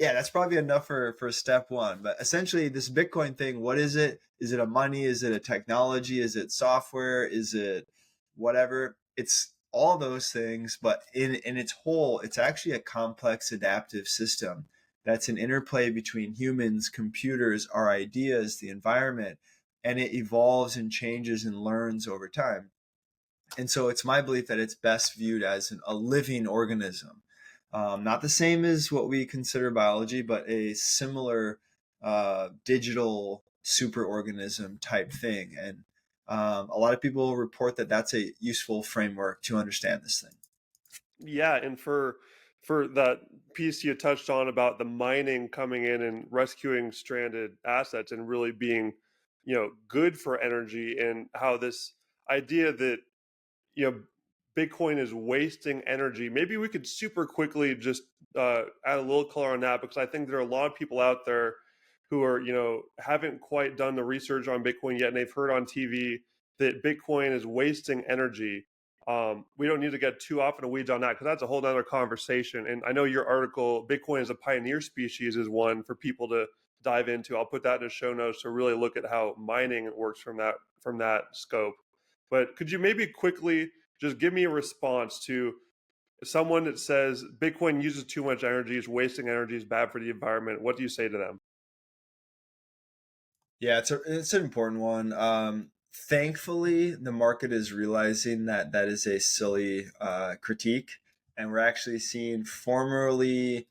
[SPEAKER 1] Yeah, that's probably enough for step one. But essentially, this Bitcoin thing, what is it? Is it a money? Is it a technology? Is it software? Is it whatever? It's all those things, but in its whole, it's actually a complex adaptive system that's an interplay between humans, computers, our ideas, the environment, and it evolves and changes and learns over time. And so it's my belief that it's best viewed as a living organism. Not the same as what we consider biology, but a similar digital superorganism type thing. And a lot of people report that that's a useful framework to understand this thing.
[SPEAKER 2] Yeah, and for that piece you touched on about the mining coming in and rescuing stranded assets and really being, good for energy, and how this idea that, Bitcoin is wasting energy. Maybe we could super quickly just add a little color on that, because I think there are a lot of people out there who are, haven't quite done the research on Bitcoin yet, and they've heard on TV that Bitcoin is wasting energy. We don't need to get too off in the weeds on that because that's a whole other conversation. And I know your article, Bitcoin as a pioneer species, is one for people to dive into. I'll put that in the show notes to really look at how mining works from that scope. But could you maybe quickly just give me a response to someone that says Bitcoin uses too much energy, is wasting energy, is bad for the environment? What do you say to them?
[SPEAKER 1] Yeah, it's an important one. Thankfully, the market is realizing that that is a silly critique, and we're actually seeing former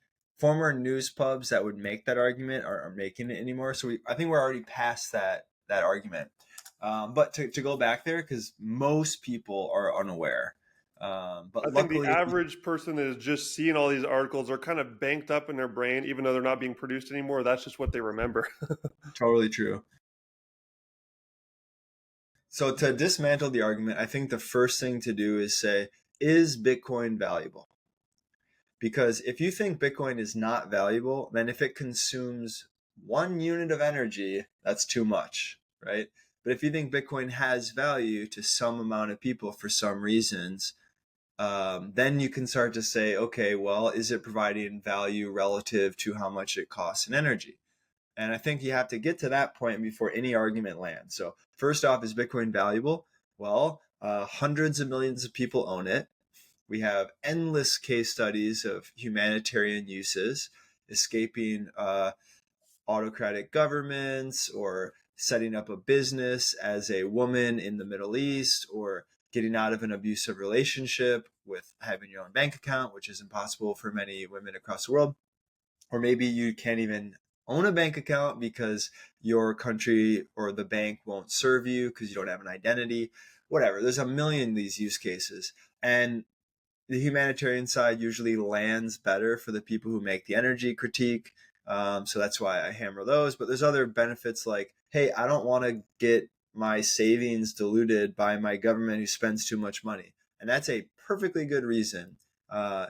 [SPEAKER 1] news pubs that would make that argument are making it anymore. So I think we're already past that argument. But to go back there, because most people are unaware. But
[SPEAKER 2] I think the
[SPEAKER 1] luckily,
[SPEAKER 2] average person that is just seeing all these articles are kind of banked up in their brain, even though they're not being produced anymore. That's just what they remember.
[SPEAKER 1] totally true. So to dismantle the argument, I think the first thing to do is say, is Bitcoin valuable? Because if you think Bitcoin is not valuable, then if it consumes 1 unit of energy, that's too much, right? But if you think Bitcoin has value to some amount of people for some reasons, then you can start to say, okay, well, is it providing value relative to how much it costs in energy? And I think you have to get to that point before any argument lands. So first off, is Bitcoin valuable? Well, hundreds of millions of people own it. We have endless case studies of humanitarian uses, escaping autocratic governments, or setting up a business as a woman in the Middle East, or getting out of an abusive relationship with having your own bank account, which is impossible for many women across the world. Or maybe you can't even own a bank account because your country or the bank won't serve you because you don't have an identity. Whatever. There's a million of these use cases. And the humanitarian side usually lands better for the people who make the energy critique. So that's why I hammer those. But there's other benefits like, hey, I don't want to get my savings diluted by my government who spends too much money. And that's a perfectly good reason.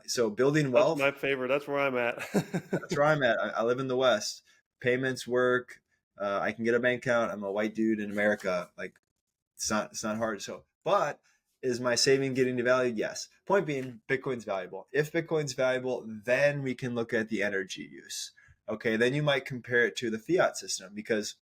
[SPEAKER 1] So building
[SPEAKER 2] That's
[SPEAKER 1] wealth,
[SPEAKER 2] my favorite. That's where I'm at.
[SPEAKER 1] that's where I'm at. I live in the West. Payments work. I can get a bank account. I'm a white dude in America. Like it's not hard. So, but is my saving getting devalued? Yes. Point being, Bitcoin's valuable. If Bitcoin's valuable, then we can look at the energy use. Okay, then you might compare it to the fiat system because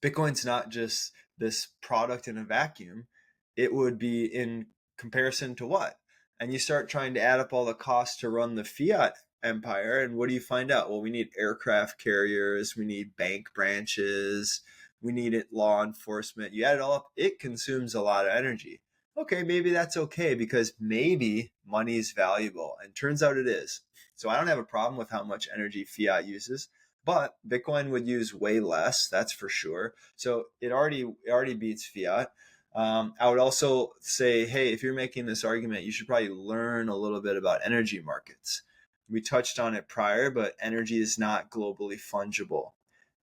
[SPEAKER 1] Bitcoin's not just this product in a vacuum. It would be in comparison to what? And you start trying to add up all the costs to run the fiat empire. And what do you find out? Well, we need aircraft carriers, we need bank branches, we need it law enforcement. You add it all up, it consumes a lot of energy. Okay, maybe that's okay because maybe money is valuable. And turns out it is. So I don't have a problem with how much energy fiat uses, but Bitcoin would use way less, that's for sure. So it already beats fiat. I would also say, hey, if you're making this argument, you should probably learn a little bit about energy markets. We touched on it prior, but energy is not globally fungible,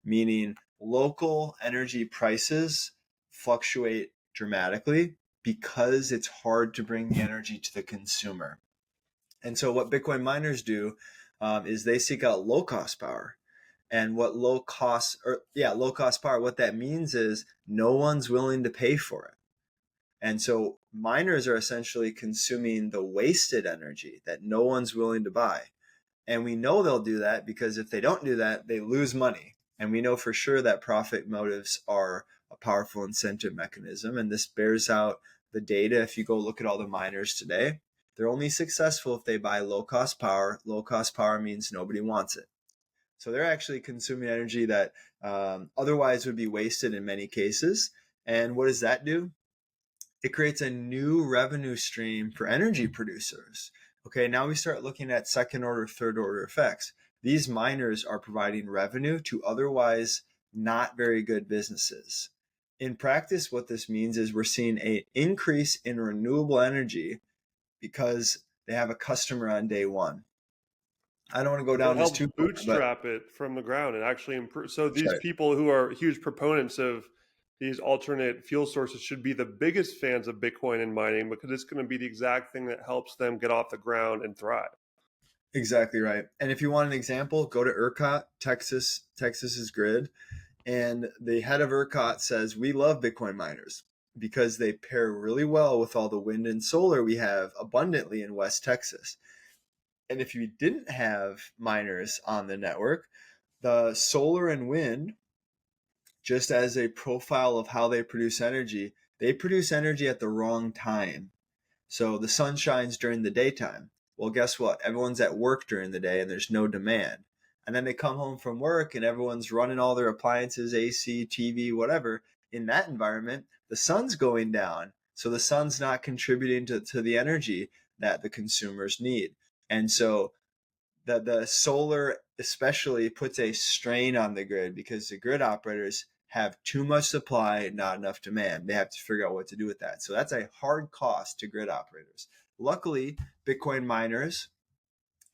[SPEAKER 1] meaning local energy prices fluctuate dramatically because it's hard to bring the energy to the consumer. And so, what Bitcoin miners do is they seek out low cost power. And what low cost power, what that means is no one's willing to pay for it. And so miners are essentially consuming the wasted energy that no one's willing to buy. And we know they'll do that because if they don't do that, they lose money. And we know for sure that profit motives are a powerful incentive mechanism. And this bears out the data. If you go look at all the miners today, they're only successful if they buy low cost power. Low cost power means nobody wants it. So they're actually consuming energy that otherwise would be wasted in many cases. And what does that do? It creates a new revenue stream for energy producers. Okay, now we start looking at second order, third order effects. These miners are providing revenue to otherwise not very good businesses. In practice, what this means is we're seeing an increase in renewable energy because they have a customer on day one. I don't want to go
[SPEAKER 2] It
[SPEAKER 1] down this
[SPEAKER 2] helps
[SPEAKER 1] too far, but
[SPEAKER 2] bootstrap it from the ground and actually improve. So
[SPEAKER 1] that's
[SPEAKER 2] these
[SPEAKER 1] right.
[SPEAKER 2] people who are huge proponents of these alternate fuel sources should be the biggest fans of Bitcoin and mining because it's going to be the exact thing that helps them get off the ground and thrive.
[SPEAKER 1] Exactly right. And if you want an example, go to ERCOT, Texas's grid. And the head of ERCOT says, we love Bitcoin miners because they pair really well with all the wind and solar we have abundantly in West Texas. And if you didn't have miners on the network, the solar and wind, just as a profile of how they produce energy at the wrong time. So the sun shines during the daytime. Well, guess what? Everyone's at work during the day and there's no demand. And then they come home from work and everyone's running all their appliances, AC, TV, whatever. In that environment, the sun's going down. So the sun's not contributing to the energy that the consumers need. And so the solar especially puts a strain on the grid because the grid operators have too much supply, not enough demand. They have to figure out what to do with that. So that's a hard cost to grid operators. Luckily, Bitcoin miners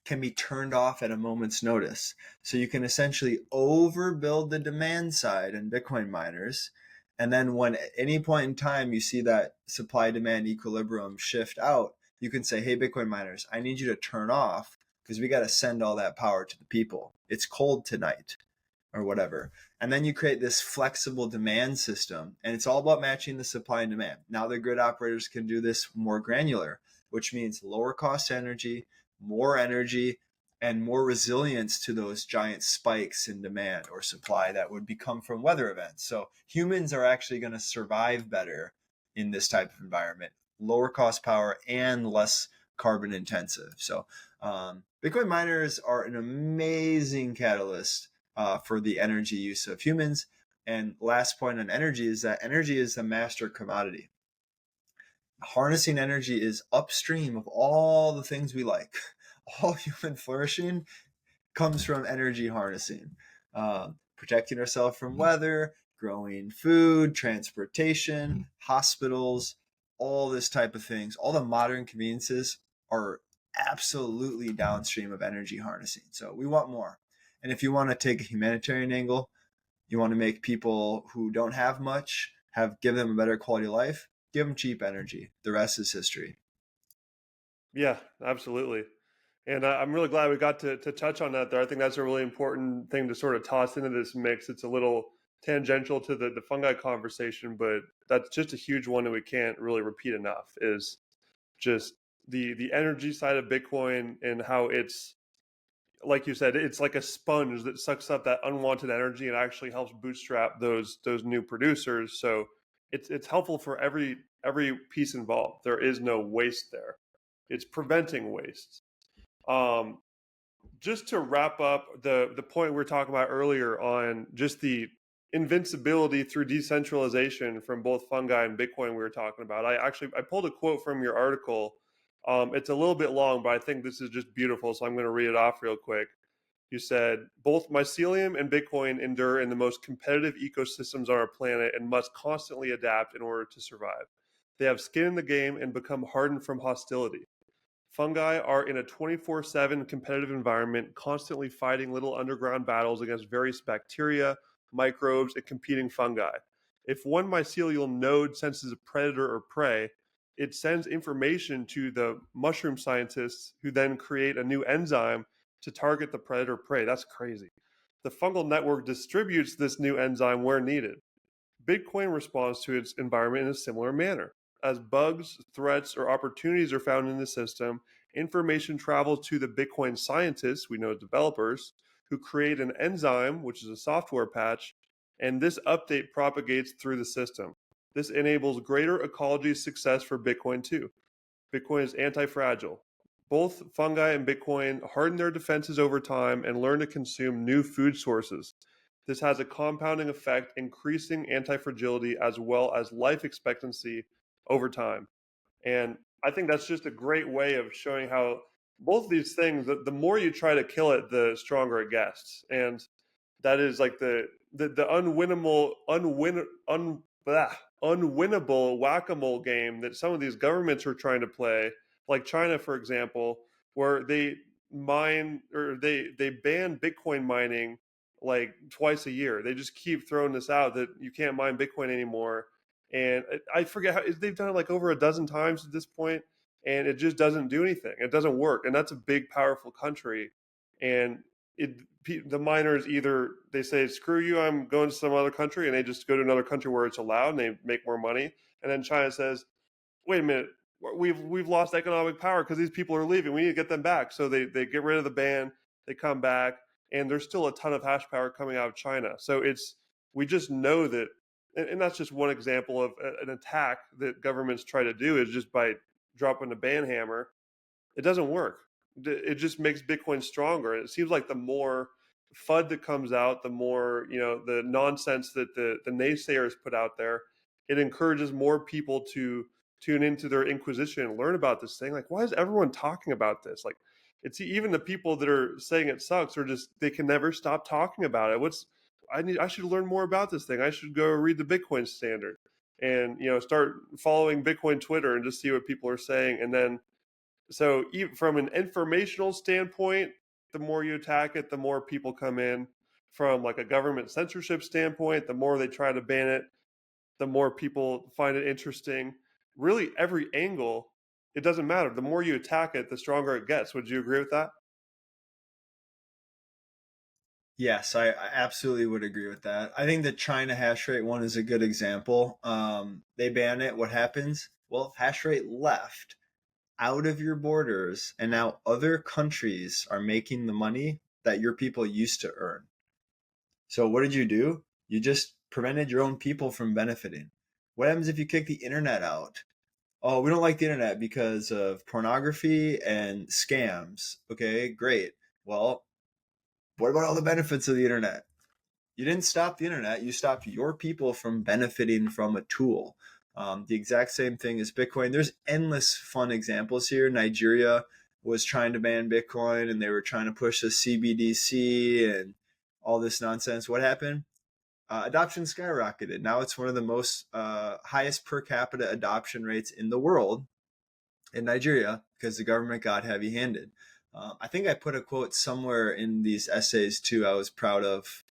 [SPEAKER 1] can be turned off at a moment's notice. So you can essentially overbuild the demand side in Bitcoin miners. And then when at any point in time you see that supply demand equilibrium shift out, you can say, hey, Bitcoin miners, I need you to turn off because we got to send all that power to the people. It's cold tonight or whatever. And then you create this flexible demand system, and it's all about matching the supply and demand. Now the grid operators can do this more granular, which means lower cost energy, and more resilience to those giant spikes in demand or supply that would become from weather events. So humans are actually going to survive better in this type of environment, lower cost power and less carbon intensive. So Bitcoin miners are an amazing catalyst for the energy use of humans. And last point on energy is that energy is the master commodity. Harnessing energy is upstream of all the things we like. All human flourishing comes from energy harnessing, protecting ourselves from weather, growing food, transportation, hospitals, all this type of things. All the modern conveniences are absolutely downstream of energy harnessing. So we want more. And if you want to take a humanitarian angle, you want to make people who don't have much give them a better quality of life, give them cheap energy. The rest is history.
[SPEAKER 2] Yeah, absolutely. And I'm really glad we got to touch on that there. I think that's a really important thing to sort of toss into this mix. It's a little tangential to the fungi conversation, but that's just a huge one that we can't really repeat enough is just the energy side of Bitcoin and how it's, like you said, it's like a sponge that sucks up that unwanted energy and actually helps bootstrap those new producers. So it's helpful for every piece involved. There is no waste there. It's preventing waste. Um, just to wrap up the point we were talking about earlier on just the invincibility through decentralization from both fungi and Bitcoin we were talking about. I pulled a quote from your article. It's a little bit long, but I think this is just beautiful, so I'm going to read it off real quick. You said, both Mycelium and Bitcoin endure in the most competitive ecosystems on our planet and must constantly adapt in order to survive. They have skin in the game and become hardened from hostility. Fungi are in a 24/7 competitive environment, constantly fighting little underground battles against various bacteria, microbes, and competing fungi. If one mycelial node senses a predator or prey, it sends information to the mushroom scientists who then create a new enzyme to target the predator prey. That's crazy. The fungal network distributes this new enzyme where needed. Bitcoin responds to its environment in a similar manner. As bugs, threats, or opportunities are found in the system, information travels to the Bitcoin scientists, we know as developers, who create an enzyme, which is a software patch, and this update propagates through the system. This enables greater ecology success for Bitcoin too. Bitcoin is anti-fragile. Both fungi and Bitcoin harden their defenses over time and learn to consume new food sources. This has a compounding effect, increasing antifragility as well as life expectancy over time. And I think that's just a great way of showing how both of these things, the more you try to kill it, the stronger it gets. And that is like the unwinnable whack-a-mole game that some of these governments are trying to play, like China, for example, where they mine or they ban Bitcoin mining like twice a year. They just keep throwing this out that you can't mine Bitcoin anymore. And I forget how they've done it like over a dozen times at this point, and it just doesn't do anything. It doesn't work, and that's a big, powerful country, and it the miners either they say screw you, I'm going to some other country, and they just go to another country where it's allowed and they make more money. And then China says, wait a minute, we've lost economic power because these people are leaving, we need to get them back. So they get rid of the ban, they come back, and there's still a ton of hash power coming out of China. So it's, we just know that, and that's just one example of an attack that governments try to do, is just by dropping a ban hammer. It doesn't work. It just makes Bitcoin stronger. And it seems like the more FUD that comes out, the more, the nonsense that the naysayers put out there, it encourages more people to tune into their inquisition and learn about this thing. Like, why is everyone talking about this? Like, it's even the people that are saying it sucks are just, they can never stop talking about it. I should learn more about this thing. I should go read the Bitcoin Standard and, start following Bitcoin Twitter and just see what people are saying. And then, so even from an informational standpoint, the more you attack it, the more people come in. From like a government censorship standpoint, the more they try to ban it, the more people find it interesting. Really, every angle, it doesn't matter. The more you attack it, the stronger it gets. Would you agree with that?
[SPEAKER 1] Yes, I absolutely would agree with that. I think the China hash rate one is a good example. They ban it. What happens? Well, hash rate left out of your borders, and now other countries are making the money that your people used to earn. So what did you do? You just prevented your own people from benefiting. What happens if you kick the internet out? Oh, we don't like the internet because of pornography and scams. Okay, great. Well, what about all the benefits of the internet? You didn't stop the internet, you stopped your people from benefiting from a tool. The exact same thing as Bitcoin. There's endless fun examples here. Nigeria was trying to ban Bitcoin and they were trying to push the CBDC and all this nonsense. What happened? Adoption skyrocketed. Now it's one of the most highest per capita adoption rates in the world in Nigeria because the government got heavy handed. I think I put a quote somewhere in these essays too. I was proud of.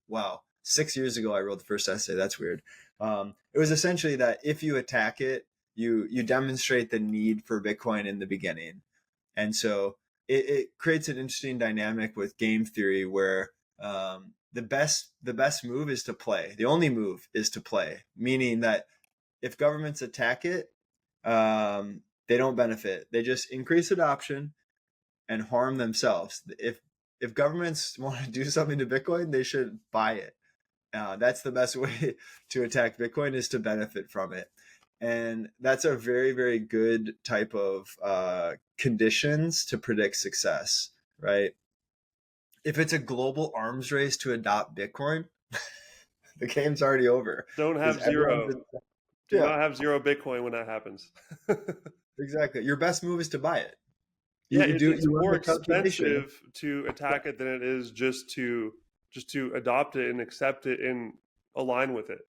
[SPEAKER 1] Wow, 6 years ago I wrote the first essay. That's weird. It was essentially that if you attack it, you demonstrate the need for Bitcoin in the beginning, and so it creates an interesting dynamic with game theory where the best move is to play. The only move is to play, meaning that if governments attack it, they don't benefit. They just increase adoption and harm themselves. If governments want to do something to Bitcoin, they should buy it. That's the best way to attack Bitcoin, is to benefit from it. And that's a very, very good type of conditions to predict success, right? If it's a global arms race to adopt Bitcoin, the game's already over
[SPEAKER 2] Don't
[SPEAKER 1] because
[SPEAKER 2] have
[SPEAKER 1] everyone's,
[SPEAKER 2] zero. Do
[SPEAKER 1] yeah,
[SPEAKER 2] not have zero Bitcoin when that happens.
[SPEAKER 1] exactly. Your best move is to buy it.
[SPEAKER 2] Yeah, it's
[SPEAKER 1] You run
[SPEAKER 2] more
[SPEAKER 1] the calculation.
[SPEAKER 2] expensive to attack it than it is just to adopt it and accept it and align with it.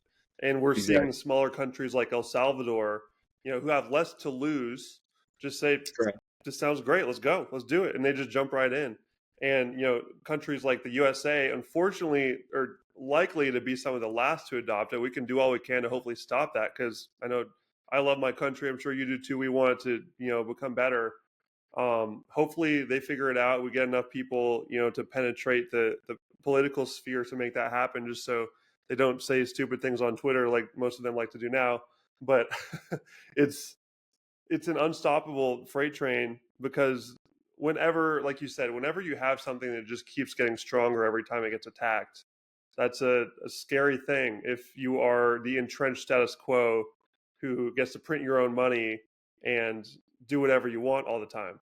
[SPEAKER 2] And we're seeing
[SPEAKER 1] Exactly.
[SPEAKER 2] the smaller countries like El Salvador, who have less to lose, just say,
[SPEAKER 1] Correct.
[SPEAKER 2] "This sounds great. Let's go. Let's do it," and they just jump right in. And countries like the USA, unfortunately, are likely to be some of the last to adopt it. We can do all we can to hopefully stop that, because I know I love my country. I'm sure you do too. We want it to become better. Hopefully they figure it out. We get enough people, to penetrate the political sphere to make that happen, just so they don't say stupid things on Twitter like most of them like to do now. But it's it's an unstoppable freight train, because whenever, like you said, whenever you have something that just keeps getting stronger every time it gets attacked, that's a scary thing. If you are the entrenched status quo who gets to print your own money and do whatever you want all the time,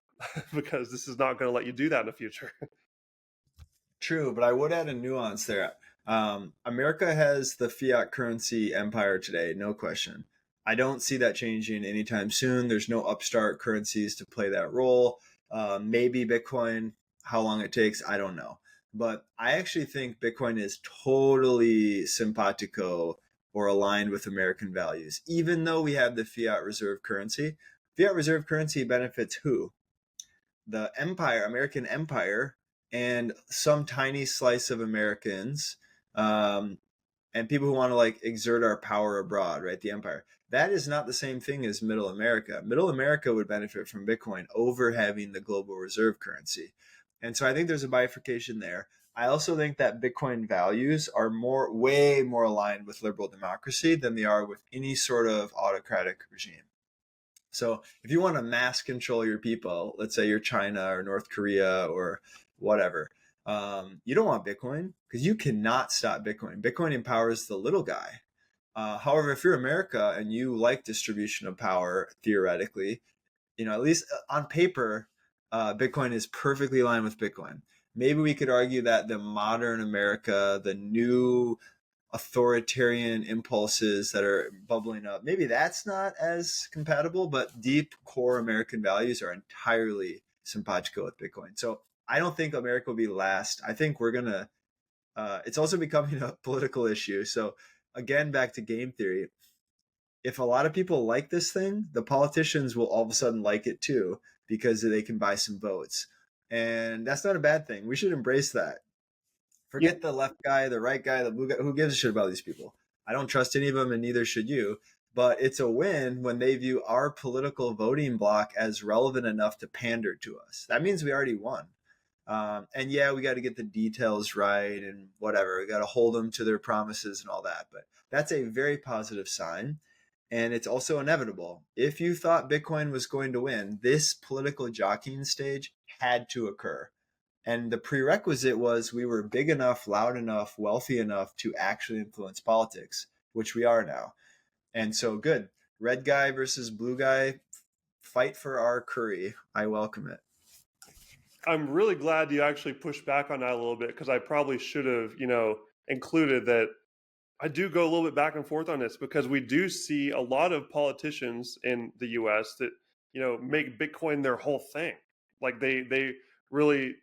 [SPEAKER 2] because this is not going to let you do that in the future.
[SPEAKER 1] True, but I would add a nuance there. America has the fiat currency empire today, no question. I don't see that changing anytime soon. There's no upstart currencies to play that role. Maybe Bitcoin, how long it takes, I don't know. But I actually think Bitcoin is totally simpatico or aligned with American values, even though we have the fiat reserve currency. Fiat reserve currency benefits who? The empire, American empire, and some tiny slice of Americans, um, and people who want to like exert our power abroad, right? The empire. That is not the same thing as Middle America. Middle America would benefit from Bitcoin over having the global reserve currency. And so I think there's a bifurcation there. I also think that Bitcoin values are way more aligned with liberal democracy than they are with any sort of autocratic regime. So if you want to mass control your people, let's say you're China or North Korea or whatever, you don't want Bitcoin because you cannot stop Bitcoin. Bitcoin empowers the little guy. However, if you're America and you like distribution of power, theoretically, at least on paper, Bitcoin is perfectly aligned with Bitcoin. Maybe we could argue that the modern America, the new authoritarian impulses that are bubbling up, maybe that's not as compatible, but deep core American values are entirely simpatico with Bitcoin. So I don't think America will be last. I think we're going to, it's also becoming a political issue. So again, back to game theory, if a lot of people like this thing, the politicians will all of a sudden like it too because they can buy some votes. And that's not a bad thing. We should embrace that.
[SPEAKER 2] Yeah,
[SPEAKER 1] Forget the left guy, the right guy, the blue guy. Who gives a shit about these people? I don't trust any of them, and neither should you. But it's a win when they view our political voting bloc as relevant enough to pander to us. That means we already won. And yeah, we got to get the details right and whatever. We got to hold them to their promises and all that. But that's a very positive sign. And it's also inevitable. If you thought Bitcoin was going to win, this political jockeying stage had to occur. And the prerequisite was we were big enough, loud enough, wealthy enough to actually influence politics, which we are now. And so good. Red guy versus blue guy, fight for our curry. I welcome it.
[SPEAKER 2] I'm really glad you actually pushed back on that a little bit because I probably should have, included that. I do go a little bit back and forth on this because we do see a lot of politicians in the US that, make Bitcoin their whole thing. Like they really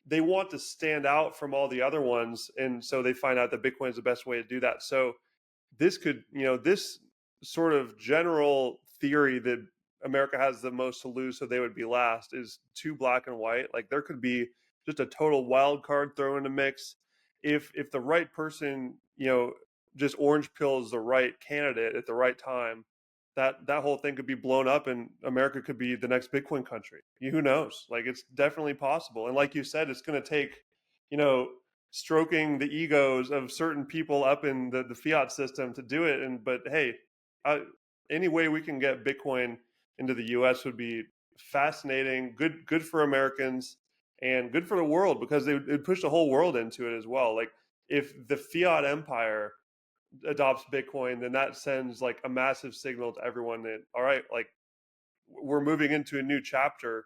[SPEAKER 2] they want to stand out from all the other ones, and so they find out that Bitcoin is the best way to do that. So this could, this sort of general theory that America has the most to lose, so they would be last, is too black and white. Like there could be just a total wild card thrown in the mix if the right person, just orange pills the right candidate at the right time. That whole thing could be blown up, and America could be the next Bitcoin country. Who knows? Like it's definitely possible. And like you said, it's going to take, you know, stroking the egos of certain people up in the fiat system to do it. And but hey, I, any way we can get Bitcoin into the U.S. would be fascinating. Good for Americans and good for the world because it push the whole world into it as well. Like if the fiat empire adopts Bitcoin, then that sends like a massive signal to everyone that all right, like we're moving into a new chapter,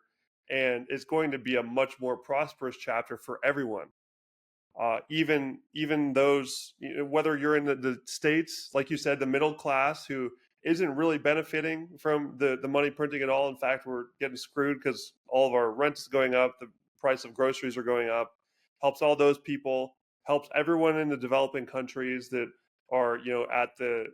[SPEAKER 2] and it's going to be a much more prosperous chapter for everyone, even those, whether you're in the states, like you said, the middle class who isn't really benefiting from the money printing at all. In fact, we're getting screwed because all of our rent is going up, the price of groceries are going up. Helps all those people, helps everyone in the developing countries that are, at the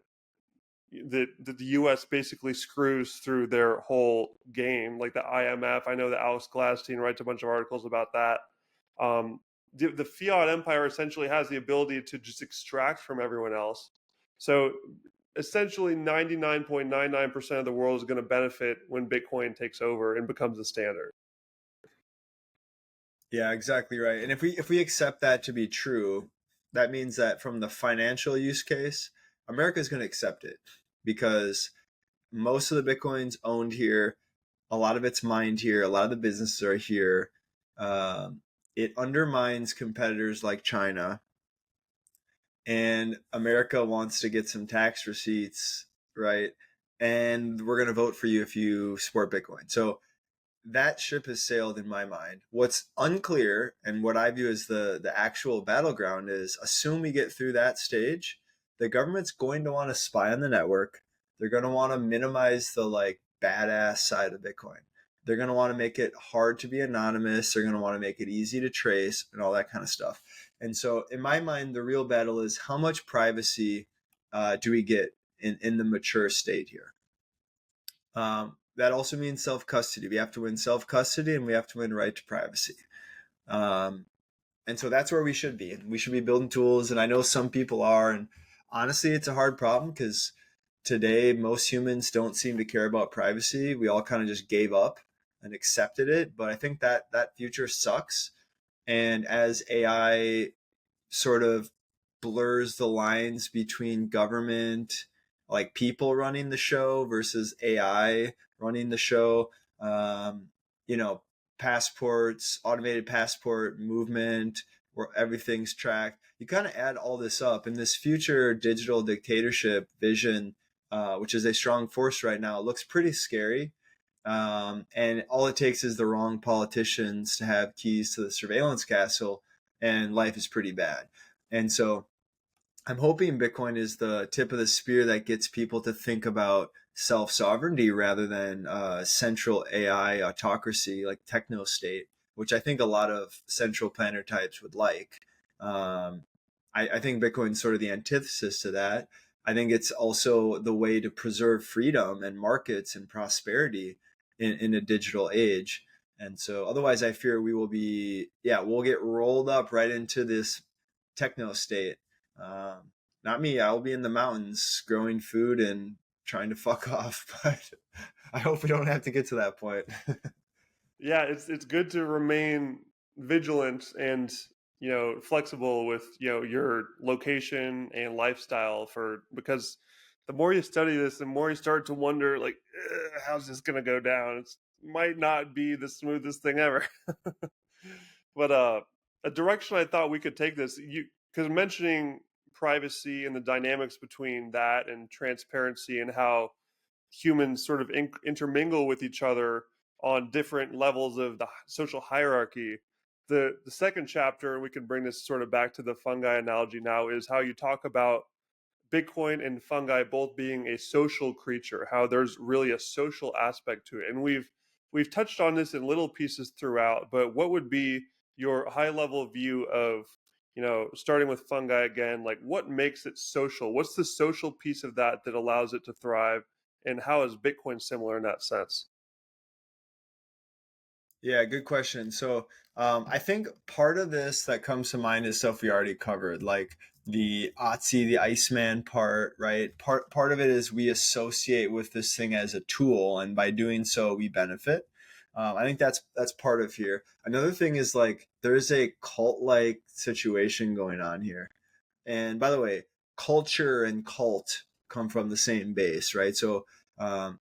[SPEAKER 2] U.S. basically screws through their whole game, like the IMF. I know that Alex Gladstein writes a bunch of articles about that. Um, the fiat empire essentially has the ability to just extract from everyone else. So essentially 99.99% of the world is going to benefit when Bitcoin takes over and becomes the standard.
[SPEAKER 1] Yeah, exactly right. And if we accept that to be true, that means that from the financial use case, America is going to accept it because most of the Bitcoin's owned here, a lot of it's mined here, a lot of the businesses are here. Um, it undermines competitors like China, and America wants to get some tax receipts, right? And we're going to vote for you if you support Bitcoin. So that ship has sailed in my mind. What's unclear and what I view as the actual battleground is assume we get through that stage, the government's going to want to spy on the network. They're going to want to minimize the like badass side of Bitcoin. They're going to want to make it hard to be anonymous. They're going to want to make it easy to trace and all that kind of stuff. And so, in my mind, the real battle is how much privacy do we get in the mature state here? That also means self custody. We have to win self custody and we have to win right to privacy. Um, and so that's where we should be. We should be building tools. And I know some people are. And honestly, it's a hard problem because today most humans don't seem to care about privacy. We all kind of just gave up and accepted it. But I think that future sucks. And as AI sort of blurs the lines between government, like people running the show versus AI running the show. Um, you know, passports, automated passport movement, where everything's tracked. You kind of add all this up, and this future digital dictatorship vision, which is a strong force right now, looks pretty scary. And all it takes is the wrong politicians to have keys to the surveillance castle, and life is pretty bad. And so I'm hoping Bitcoin is the tip of the spear that gets people to think about self sovereignty rather than central AI autocracy like techno state, which I think a lot of central planner types would like. Um, I think Bitcoin's sort of the antithesis to that. I think it's also the way to preserve freedom and markets and prosperity in a digital age. And so otherwise, I fear we will be, yeah, we'll get rolled up right into this techno state. Not me. I'll be in the mountains growing food and trying to fuck off. But I hope we don't have to get to that point.
[SPEAKER 2] Yeah, it's good to remain vigilant and flexible with your location and lifestyle for because the more you study this, the more you start to wonder like how's this gonna go down? It might not be the smoothest thing ever. But a direction I thought we could take this, you because mentioning privacy and the dynamics between that and transparency and how humans sort of intermingle with each other on different levels of the social hierarchy. The second chapter, and we can bring this sort of back to the fungi analogy now, is how you talk about Bitcoin and fungi both being a social creature, how there's really a social aspect to it. And we've touched on this in little pieces throughout, but what would be your high level view of, starting with fungi again, like what makes it social? What's the social piece of that that allows it to thrive? And how is Bitcoin similar in that sense?
[SPEAKER 1] Yeah, good question. So I think part of this that comes to mind is stuff we already covered, like the Otzi, the Iceman part, right? Part of it is we associate with this thing as a tool, and by doing so, we benefit. I think that's part of here. Another thing is like there is a cult-like situation going on here. And by the way, culture and cult come from the same base, right? So I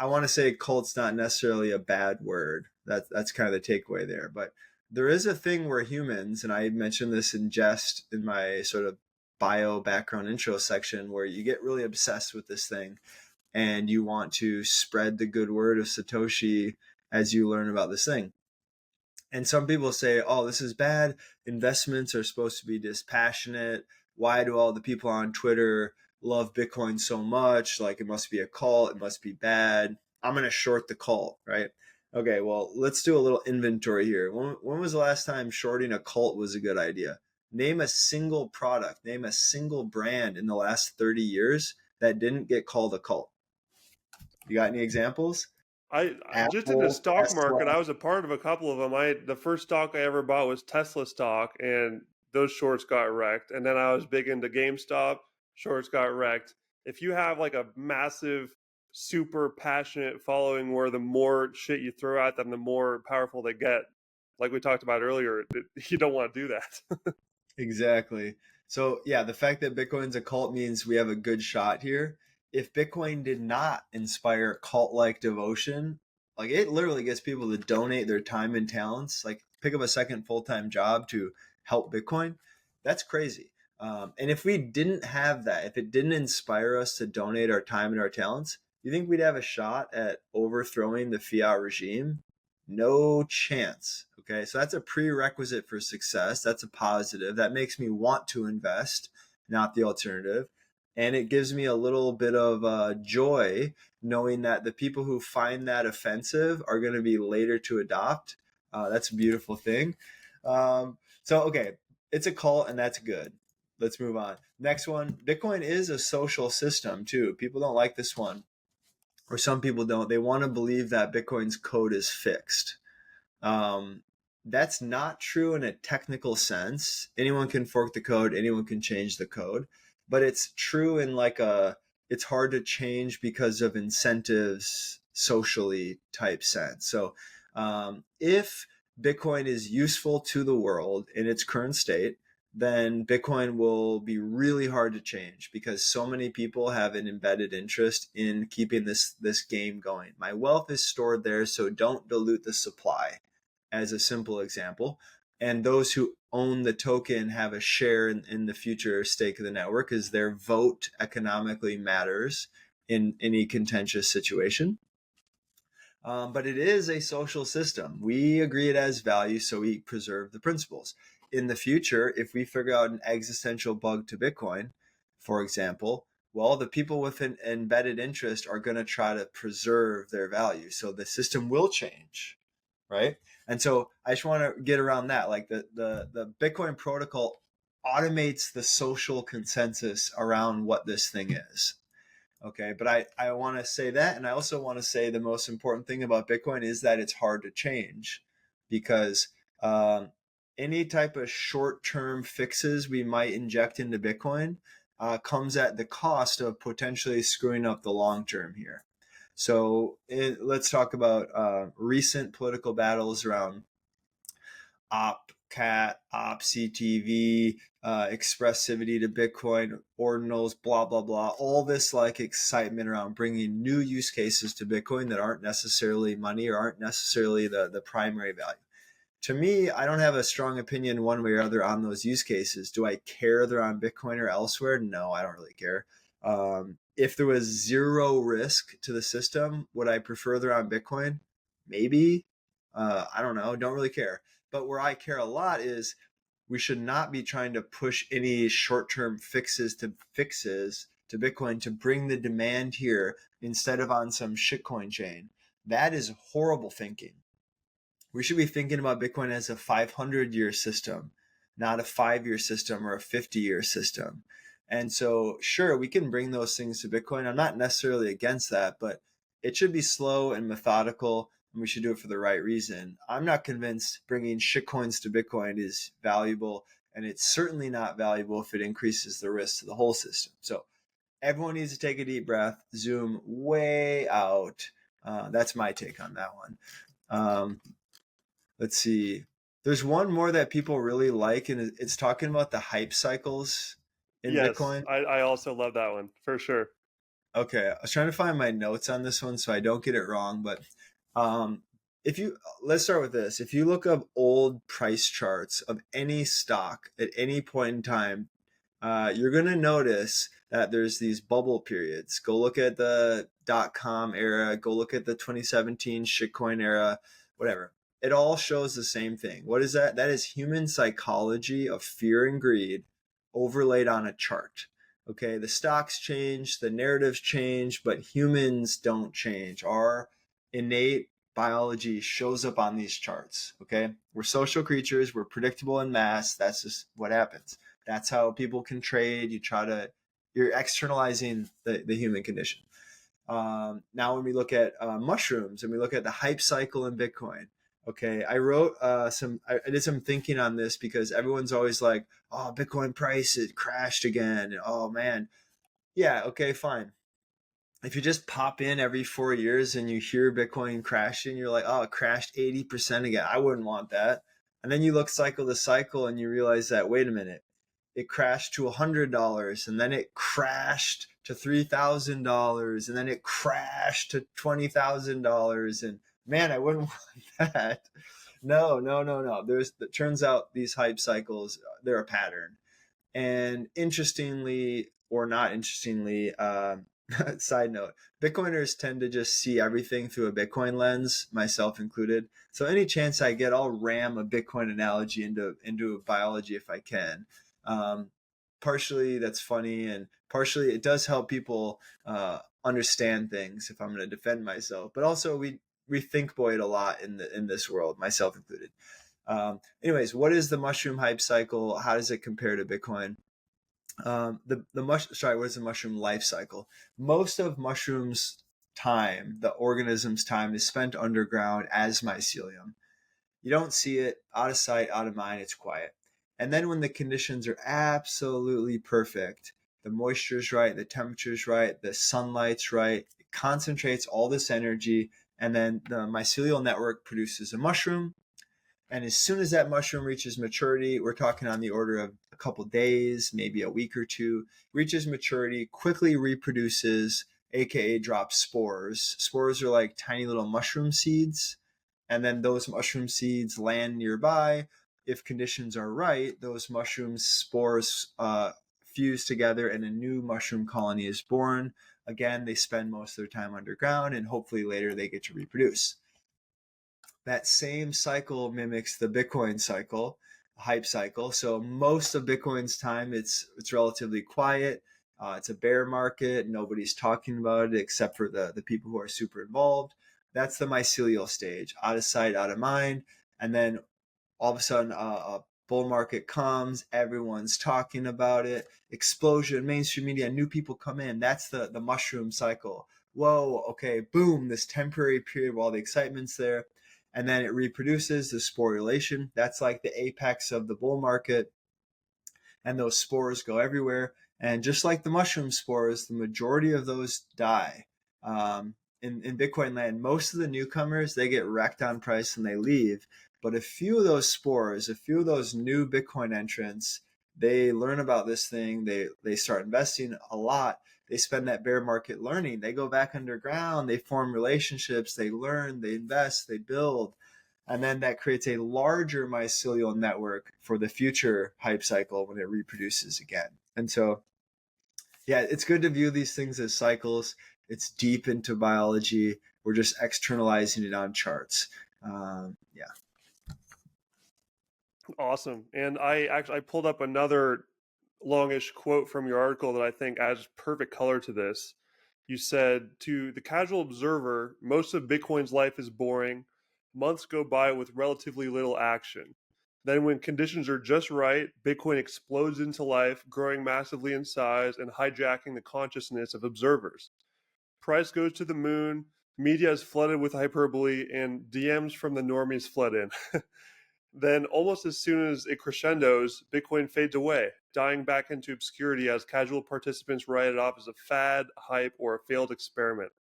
[SPEAKER 1] want to say cult's not necessarily a bad word. That's kind of the takeaway there. But there is a thing where humans, and I mentioned this in jest in my sort of bio background intro section, where you get really obsessed with this thing and you want to spread the good word of Satoshi as you learn about this thing. And some people say, oh, this is bad. Investments are supposed to be dispassionate. Why do all the people on Twitter love Bitcoin so much? Like it must be a cult. It must be bad. I'm going to short the cult, right? Okay, well, let's do a little inventory here. When was the last time shorting a cult was a good idea? Name a single product, name a single brand in the last 30 years that didn't get called a cult. You got any examples?
[SPEAKER 2] I just in the
[SPEAKER 1] Apple,
[SPEAKER 2] stock market,
[SPEAKER 1] Tesla.
[SPEAKER 2] I was a part of a couple of them. The first stock I ever bought was Tesla stock, and those shorts got wrecked. And then I was big into GameStop, shorts got wrecked. If you have like a massive, super passionate following, where the more shit you throw at them, the more powerful they get, like we talked about earlier, you don't want to do that.
[SPEAKER 1] Exactly. So, yeah, the fact that Bitcoin's a cult means we have a good shot here. If Bitcoin did not inspire cult like devotion, like it literally gets people to donate their time and talents, like pick up a second full time job to help Bitcoin, that's crazy. And if we didn't have that, if it didn't inspire us to donate our time and our talents, you think we'd have a shot at overthrowing the fiat regime? No chance. Okay. So that's a prerequisite for success. That's a positive. That makes me want to invest, not the alternative. And it gives me a little bit of joy knowing that the people who find that offensive are going to be later to adopt. That's a beautiful thing. Okay, it's a cult and that's good. Let's move on. Next one, Bitcoin is a social system too. People don't like this one, or some people don't. They want to believe that Bitcoin's code is fixed. Um, that's not true in a technical sense. Anyone can fork the code, anyone can change the code, but it's true in like it's hard to change because of incentives socially type sense. So if Bitcoin is useful to the world in its current state, then Bitcoin will be really hard to change because so many people have an embedded interest in keeping this game going. My wealth is stored there, so don't dilute the supply, as a simple example. And those who own the token have a share in the future stake of the network, as their vote economically matters in any contentious situation. But it is a social system. We agree it has value, so we preserve the principles. In the future, if we figure out an existential bug to Bitcoin, for example, well, the people with an embedded interest are going to try to preserve their value. So the system will change, right? And so I just want to get around that. Like the Bitcoin protocol automates the social consensus around what this thing is. Okay, but I want to say that, and I also want to say the most important thing about Bitcoin is that it's hard to change, because um, any type of short-term fixes we might inject into Bitcoin comes at the cost of potentially screwing up the long term here. So let's talk about recent political battles around OpCat, OpCTV, expressivity to Bitcoin, ordinals, blah, blah, blah. All this like excitement around bringing new use cases to Bitcoin that aren't necessarily money or aren't necessarily the primary value. To me, I don't have a strong opinion one way or other on those use cases. Do I care they're on Bitcoin or elsewhere? No, I don't really care. If there was zero risk to the system, would I prefer they're on Bitcoin? Maybe. I don't know. Don't really care. But where I care a lot is we should not be trying to push any short-term fixes to Bitcoin to bring the demand here instead of on some shitcoin chain. That is horrible thinking. We should be thinking about Bitcoin as a 500-year system, not a 5-year system or a 50-year system. And so, sure, we can bring those things to Bitcoin. I'm not necessarily against that, but it should be slow and methodical, and we should do it for the right reason. I'm not convinced bringing shitcoins to Bitcoin is valuable, and it's certainly not valuable if it increases the risk to the whole system. So everyone needs to take a deep breath, zoom way out. That's my take on that one. Let's see. There's one more that people really like, and it's talking about the hype cycles in
[SPEAKER 2] Yes,
[SPEAKER 1] Bitcoin.
[SPEAKER 2] I also love that one for sure.
[SPEAKER 1] Okay, I was trying to find my notes on this one so I don't get it wrong, but um, if you let's start with this. If you look up old price charts of any stock at any point in time, you're going to notice that there's these bubble periods. Go look at the .com era, go look at the 2017 shitcoin era, whatever. It all shows the same thing. What is that? That is human psychology of fear and greed overlaid on a chart. Okay, the stocks change, the narratives change, but humans don't change. Our innate biology shows up on these charts. Okay, we're social creatures, we're predictable in mass. That's just what happens. That's how people can trade. You're externalizing the human condition. Now, when we look at mushrooms and we look at the hype cycle in Bitcoin, okay, I did some thinking on this because everyone's always like, oh, Bitcoin price, it crashed again. Oh, man. Yeah, okay, fine. If you just pop in every 4 years and you hear Bitcoin crashing, you're like, oh, it crashed 80% again. I wouldn't want that. And then you look cycle to cycle and you realize that, wait a minute, it crashed to $100 and then it crashed to $3,000 and then it crashed to $20,000. And man, I wouldn't want that. No, no, no, no. It turns out these hype cycles, they're a pattern. And interestingly, or not interestingly, side note, Bitcoiners tend to just see everything through a Bitcoin lens, myself included. So any chance I get, I'll ram a Bitcoin analogy into biology if I can. Um, Partially that's funny, and partially it does help people understand things if I'm going to defend myself. But also we think Boyd a lot in this world, myself included. Anyways, what is the mushroom hype cycle? How does it compare to Bitcoin? What is the mushroom life cycle? Most of mushrooms' time, the organism's time, is spent underground as mycelium. You don't see it, out of sight, out of mind. It's quiet. And then when the conditions are absolutely perfect, the moisture's right, the temperature's right, the sunlight's right, it concentrates all this energy, and then the mycelial network produces a mushroom. And as soon as that mushroom reaches maturity, we're talking on the order of a couple days, maybe a week or two, reaches maturity, quickly reproduces, aka drops spores. Spores are like tiny little mushroom seeds, and then those mushroom seeds land nearby. If conditions are right, those mushroom spores fuse together and a new mushroom colony is born. Again, they spend most of their time underground, and hopefully later they get to reproduce. That same cycle mimics the Bitcoin cycle, hype cycle. So most of Bitcoin's time, it's relatively quiet. It's a bear market. Nobody's talking about it except for the people who are super involved. That's the mycelial stage, out of sight, out of mind. And then all of a sudden, a bull market comes. Everyone's talking about it. Explosion, mainstream media, new people come in. That's the mushroom cycle. Whoa, okay, boom, this temporary period while the excitement's there, and then it reproduces the sporulation. That's like the apex of the bull market, and those spores go everywhere. And just like the mushroom spores, the majority of those die. In Bitcoin land, most of the newcomers, they get wrecked on price and they leave. But a few of those spores, a few of those new Bitcoin entrants, they learn about this thing. They start investing a lot. They spend that bear market learning. They go back underground. They form relationships. They learn. They invest. They build. And then that creates a larger mycelial network for the future hype cycle when it reproduces again. And so, yeah, it's good to view these things as cycles. It's deep into biology. We're just externalizing it on charts. Yeah.
[SPEAKER 2] Awesome. And I pulled up another longish quote from your article that I think adds perfect color to this. You said, to the casual observer, most of Bitcoin's life is boring. Months go by with relatively little action. Then, when conditions are just right, Bitcoin explodes into life, growing massively in size and hijacking the consciousness of observers. Price goes to the moon, media is flooded with hyperbole, and DMs from the normies flood in. Then, almost as soon as it crescendos, Bitcoin fades away, dying back into obscurity as casual participants write it off as a fad, hype, or a failed experiment.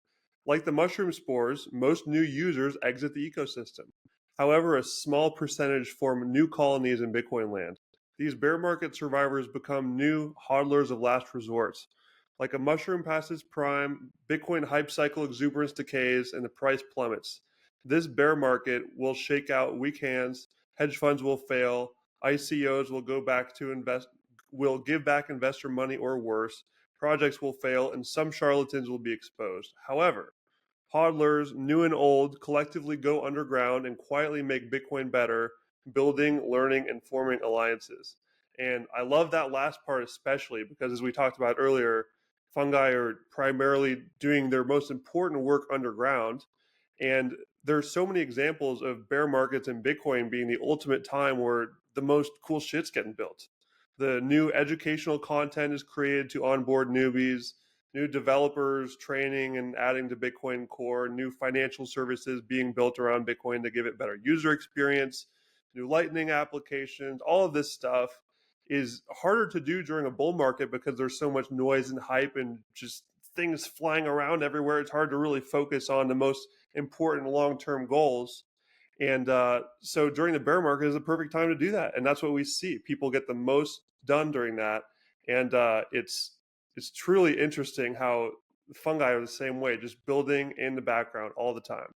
[SPEAKER 2] Like the mushroom spores, most new users exit the ecosystem. However, a small percentage form new colonies in Bitcoin land. These bear market survivors become new hodlers of last resort. Like a mushroom past its prime, Bitcoin hype cycle exuberance decays and the price plummets. This bear market will shake out weak hands, hedge funds will fail, ICOs will go back to invest will give back investor money or worse, projects will fail, and some charlatans will be exposed. However, hodlers, new and old, collectively go underground and quietly make Bitcoin better, building, learning, and forming alliances. And I love that last part especially because, as we talked about earlier, fungi are primarily doing their most important work underground. And there's so many examples of bear markets and Bitcoin being the ultimate time where the most cool shit's getting built. The new educational content is created to onboard newbies, new developers training and adding to Bitcoin Core, new financial services being built around Bitcoin to give it better user experience, new Lightning applications. All of this stuff is harder to do during a bull market because there's so much noise and hype and just things flying around everywhere. It's hard to really focus on the most important long-term goals. And so during the bear market is a perfect time to do that. And that's what we see. People get the most done during that. And it's truly interesting how fungi are the same way, just building in the background all the time.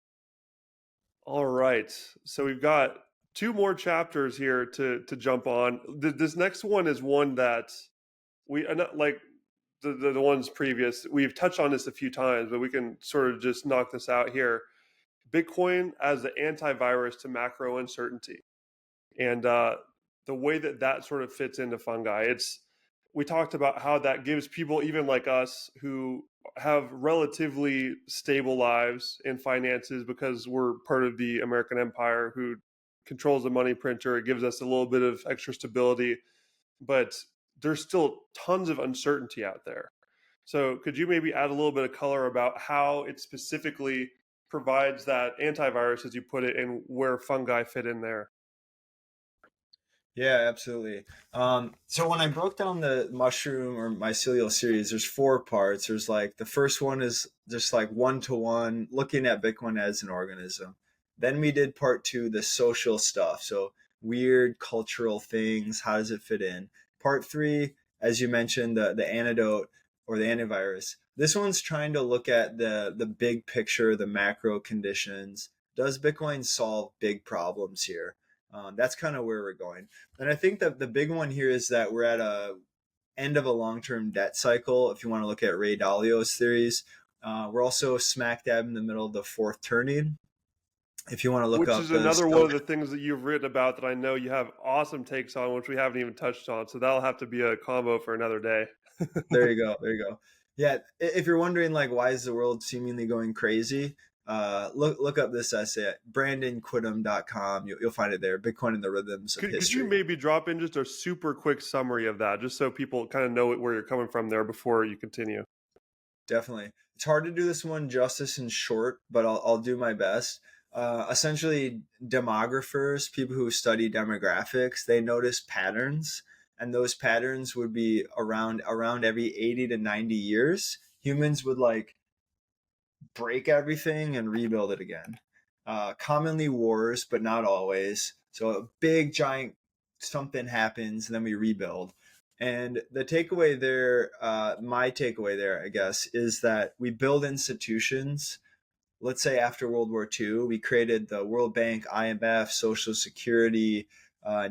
[SPEAKER 2] All right. So we've got two more chapters here to jump on. This next one is one that we like the ones previous. We've touched on this a few times, but we can sort of just knock this out here. Bitcoin as the antivirus to macro uncertainty, and the way that that sort of fits into fungi. We talked about how that gives people, even like us, who have relatively stable lives and finances because we're part of the American empire who controls the money printer. It gives us a little bit of extra stability, but there's still tons of uncertainty out there. So could you maybe add a little bit of color about how it specifically provides that antivirus, as you put it, and where fungi fit in there?
[SPEAKER 1] Yeah, absolutely. So when I broke down the mushroom or mycelial series, there's four parts. There's like the first one is just like one to one, looking at Bitcoin as an organism. Then we did part two, the social stuff. So weird cultural things. How does it fit in? Part three, as you mentioned, the antidote or the antivirus. This one's trying to look at the big picture, the macro conditions. Does Bitcoin solve big problems here? That's kind of where we're going. And I think that the big one here is that we're at a end of a long-term debt cycle. If you want to look at Ray Dalio's theories, we're also smack dab in the middle of the fourth turning. If you want to look
[SPEAKER 2] Which
[SPEAKER 1] up
[SPEAKER 2] is
[SPEAKER 1] the
[SPEAKER 2] another one of the things that you've written about that I know you have awesome takes on, which we haven't even touched on. So that'll have to be a combo for another day.
[SPEAKER 1] there you go, there you go. Yeah, if you're wondering like why is the world seemingly going crazy, look up this essay at brandonquittem.com. You'll find it there. Bitcoin and the Rhythms of
[SPEAKER 2] Could you
[SPEAKER 1] History.
[SPEAKER 2] maybe drop in just a super quick summary of that, just so people kind of know where you're coming from there before you continue?
[SPEAKER 1] Definitely. It's hard to do this one justice in short, but I'll do my best. Essentially, demographers, people who study demographics, they notice patterns, and those patterns would be around every 80 to 90 years. Humans would like break everything and rebuild it again. Commonly wars, but not always. So a big giant something happens, and then we rebuild. And the takeaway there, my takeaway there, I guess, is that we build institutions. Let's say after World War II, we created the World Bank, IMF, Social Security,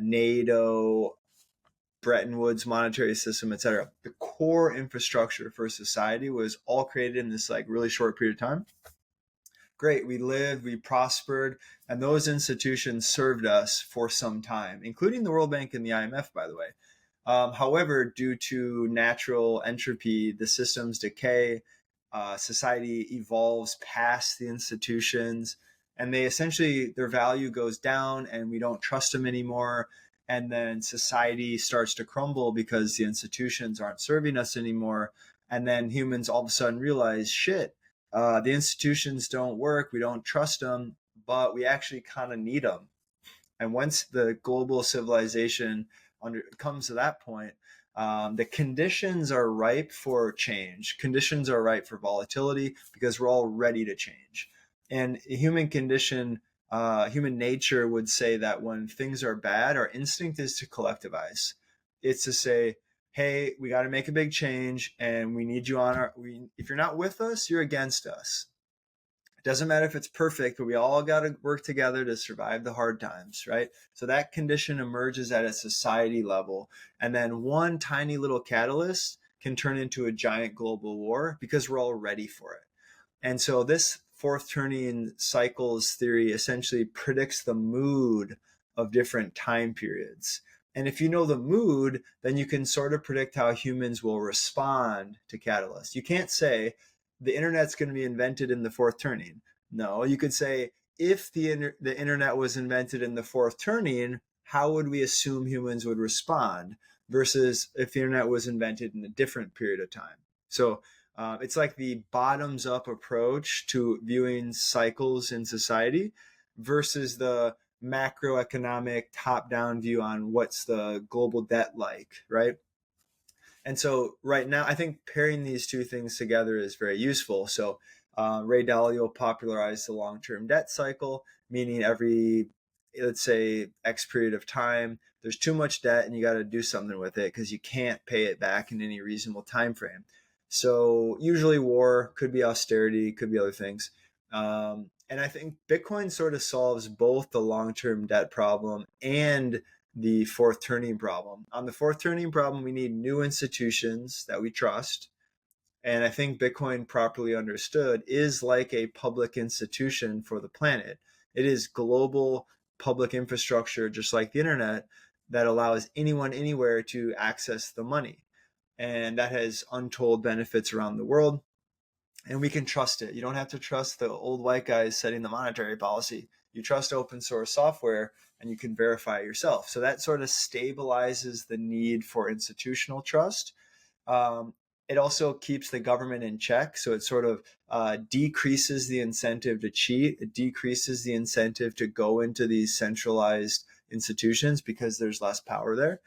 [SPEAKER 1] NATO, Bretton Woods monetary system, etc. The core infrastructure for society was all created in this like really short period of time. Great, we lived, we prospered, and those institutions served us for some time, including the World Bank and the IMF, by the way. However, due to natural entropy, the systems decay, society evolves past the institutions, and they essentially, their value goes down, and we don't trust them anymore. And then society starts to crumble because the institutions aren't serving us anymore. And then humans all of a sudden realize, shit, the institutions don't work, we don't trust them, but we actually kind of need them. And once the global civilization comes to that point, the conditions are ripe for change. Conditions are ripe for volatility because we're all ready to change. And human condition, human nature would say that when things are bad, our instinct is to collectivize. It's to say, hey, we got to make a big change and we need you on our, if you're not with us, you're against us. It doesn't matter if it's perfect, but we all got to work together to survive the hard times, right? So that condition emerges at a society level. And then one tiny little catalyst can turn into a giant global war because we're all ready for it. And so this fourth turning cycles theory essentially predicts the mood of different time periods. And if you know the mood, then you can sort of predict how humans will respond to catalysts. You can't say the internet's going to be invented in the fourth turning. No, you could say if the internet was invented in the fourth turning, how would we assume humans would respond versus if the internet was invented in a different period of time. So it's like the bottoms up approach to viewing cycles in society versus the macroeconomic top down view on what's the global debt like, right? And so right now, I think pairing these two things together is very useful. So Ray Dalio popularized the long-term debt cycle, meaning every, let's say, X period of time, there's too much debt and you got to do something with it because you can't pay it back in any reasonable time frame. So usually war, could be austerity, could be other things. And I think Bitcoin sort of solves both the long-term debt problem and the fourth turning problem. On the fourth turning problem, we need new institutions that we trust. And I think Bitcoin, properly understood, is like a public institution for the planet. It is global public infrastructure, just like the internet, that allows anyone anywhere to access the money. And that has untold benefits around the world. And we can trust it. You don't have to trust the old white guys setting the monetary policy. You trust open source software and you can verify it yourself. So that sort of stabilizes the need for institutional trust. Um, it also keeps the government in check. So it sort of decreases the incentive to cheat. It decreases the incentive to go into these centralized institutions because there's less power there.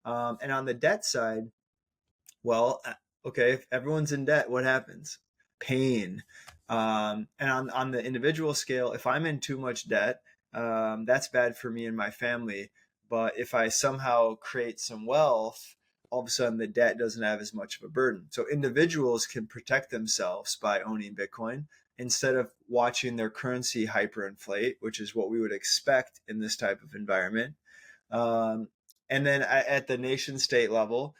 [SPEAKER 1] And on the debt side, well, okay, if everyone's in debt, what happens? Pain. And on the individual scale, if I'm in too much debt, that's bad for me and my family. But if I somehow create some wealth, all of a sudden the debt doesn't have as much of a burden. So individuals can protect themselves by owning Bitcoin instead of watching their currency hyperinflate, which is what we would expect in this type of environment. Um, and then at the nation state level,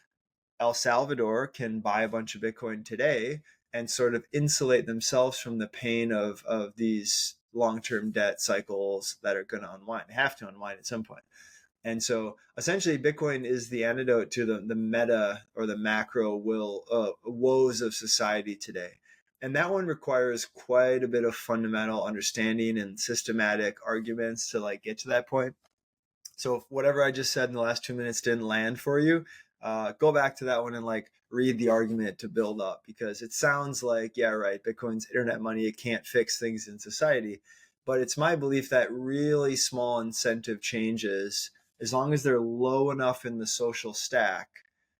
[SPEAKER 1] El Salvador can buy a bunch of Bitcoin today and sort of insulate themselves from the pain of these long-term debt cycles that are going to unwind, have to unwind at some point. And so essentially Bitcoin is the antidote to the meta or the macro woes of society today. And that one requires quite a bit of fundamental understanding and systematic arguments to like get to that point. So if whatever I just said in the last 2 minutes didn't land for you, go back to that one and like read the argument to build up, because it sounds like, yeah, right, Bitcoin's internet money, it can't fix things in society. But it's my belief that really small incentive changes, as long as they're low enough in the social stack,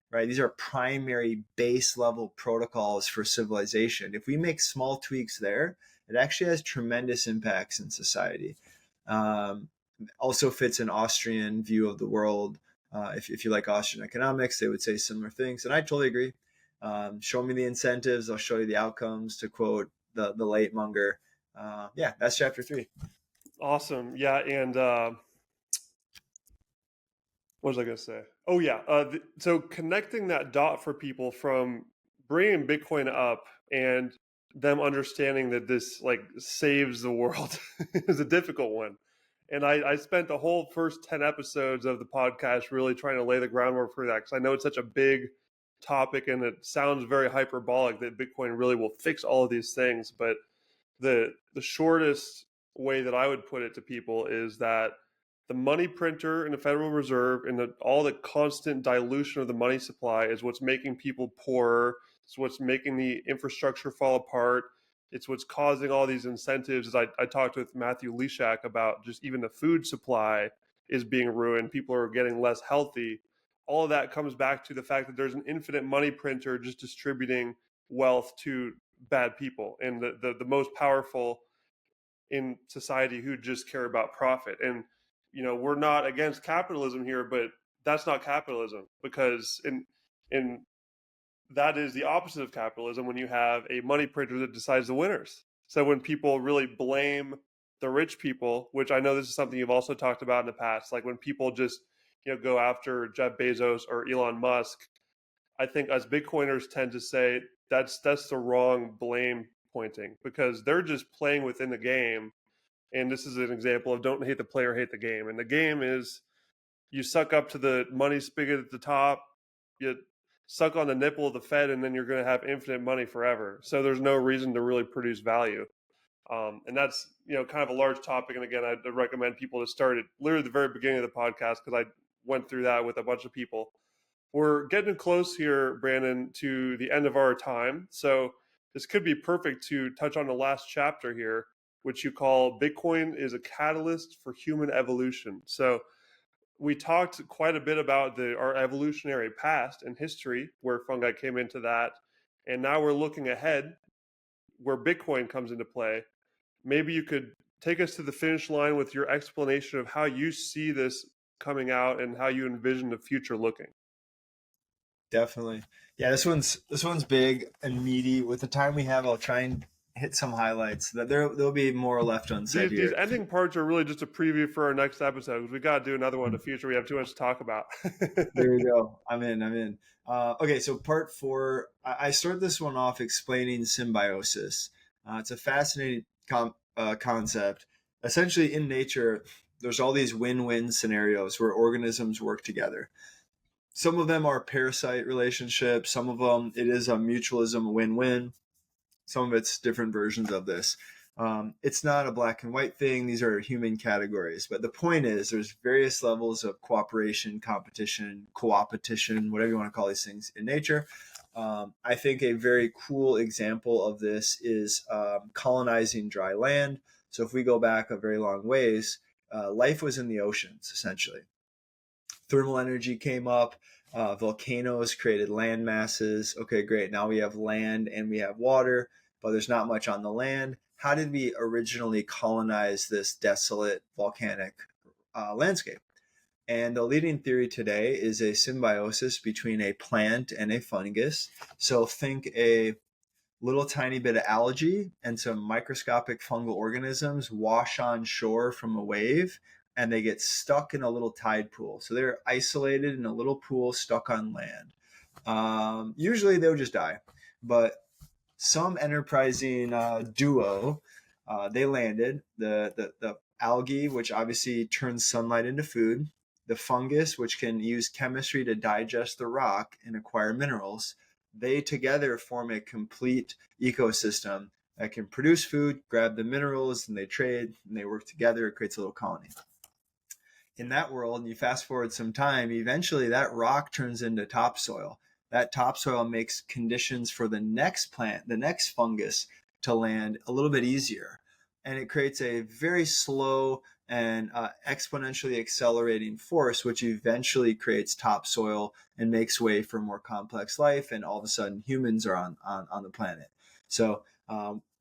[SPEAKER 1] right? These are primary base level protocols for civilization. If we make small tweaks there, it actually has tremendous impacts in society. Um, Also fits an Austrian view of the world. If you like Austrian economics, they would say similar things. And I totally agree. Show me the incentives, I'll show you the outcomes, to quote the late Munger. Yeah, that's chapter 3.
[SPEAKER 2] Awesome. Yeah, and what was I going to say? Oh yeah. So connecting that dot for people from bringing Bitcoin up and them understanding that this like saves the world is a difficult one. And I spent the whole first 10 episodes of the podcast really trying to lay the groundwork for that, because I know it's such a big topic and it sounds very hyperbolic that Bitcoin really will fix all of these things. But the shortest way that I would put it to people is that the money printer and the Federal Reserve and all the constant dilution of the money supply is what's making people poorer. It's what's making the infrastructure fall apart. It's what's causing all these incentives. As I talked with Matthew Leshak about, just even the food supply is being ruined. People are getting less healthy. All of that comes back to the fact that there's an infinite money printer just distributing wealth to bad people and the most powerful in society who just care about profit. And we're not against capitalism here, but that's not capitalism, because in that is the opposite of capitalism, when you have a money printer that decides the winners. So when people really blame the rich people, which I know this is something you've also talked about in the past, like when people just go after Jeff Bezos or Elon Musk, I think us Bitcoiners tend to say that's the wrong blame pointing, because they're just playing within the game. And this is an example of don't hate the player, hate the game. And the game is you suck up to the money spigot at the top, you suck on the nipple of the Fed, and then you're going to have infinite money forever. So there's no reason to really produce value. And that's kind of a large topic. And again, I'd recommend people to start at literally the very beginning of the podcast, because I went through that with a bunch of people. We're getting close here, Brandon, to the end of our time. So this could be perfect to touch on the last chapter here, which you call Bitcoin is a catalyst for human evolution. So we talked quite a bit about our evolutionary past and history, where fungi came into that. And now we're looking ahead, where Bitcoin comes into play. Maybe you could take us to the finish line with your explanation of how you see this coming out and how you envision the future looking.
[SPEAKER 1] Definitely. Yeah, this one's big and meaty. With the time we have, I'll try and hit some highlights. That there'll be more left unsaid
[SPEAKER 2] These
[SPEAKER 1] here.
[SPEAKER 2] ending parts are really just a preview for our next episode, because we got to do another one in the future. We have too much to talk about.
[SPEAKER 1] There we go. I'm in. Okay, so part 4. I start this one off explaining symbiosis. It's a fascinating concept. Essentially, in nature, there's all these win-win scenarios where organisms work together. Some of them are parasite relationships. Some of them, it is a mutualism, a win-win. Some of it's different versions of this. It's not a black and white thing. These are human categories. But the point is, there's various levels of cooperation, competition, co-opetition, whatever you want to call these things in nature. I think a very cool example of this is colonizing dry land. So if we go back a very long ways, life was in the oceans, essentially. Thermal energy came up. Volcanoes created land masses. Okay, great. Now we have land and we have water. but there's not much on the land. How did we originally colonize this desolate volcanic landscape? And the leading theory today is a symbiosis between a plant and a fungus. So think a little tiny bit of algae and some microscopic fungal organisms wash on shore from a wave, and they get stuck in a little tide pool. So they're isolated in a little pool stuck on land. Usually they'll just die, but some enterprising duo, they landed the algae, which obviously turns sunlight into food, the fungus, which can use chemistry to digest the rock and acquire minerals. They together form a complete ecosystem that can produce food, grab the minerals, and they trade and they work together. It creates a little colony. In that world, and you fast forward some time, eventually that rock turns into topsoil. That topsoil makes conditions for the next plant, the next fungus to land a little bit easier. And it creates a very slow and exponentially accelerating force, which eventually creates topsoil and makes way for more complex life. And all of a sudden, humans are on the planet. So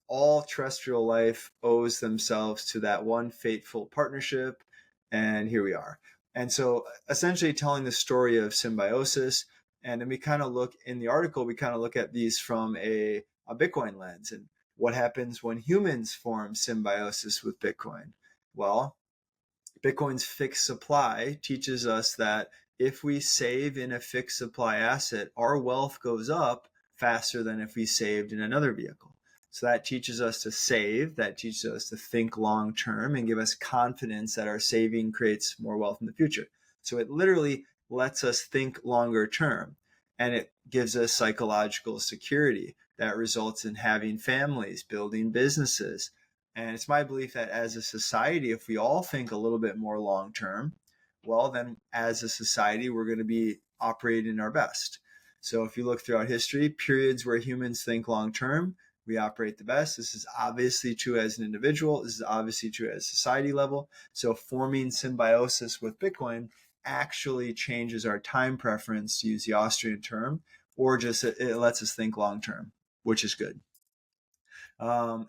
[SPEAKER 1] all terrestrial life owes themselves to that one fateful partnership. And here we are. And so essentially telling the story of symbiosis. And then we kind of look in the article, we kind of look at these from a Bitcoin lens and what happens when humans form symbiosis with Bitcoin. Well, Bitcoin's fixed supply teaches us that if we save in a fixed supply asset, our wealth goes up faster than if we saved in another vehicle. So that teaches us to save, that teaches us to think long term and give us confidence that our saving creates more wealth in the future. So it literally lets us think longer term, and it gives us psychological security that results in having families, building businesses. And it's my belief that as a society, if we all think a little bit more long term, well, then as a society, we're going to be operating our best. So if you look throughout history, periods where humans think long term, we operate the best. This is obviously true as an individual. This is obviously true at a society level. So forming symbiosis with Bitcoin actually changes our time preference, to use the Austrian term, or just it lets us think long term, which is good.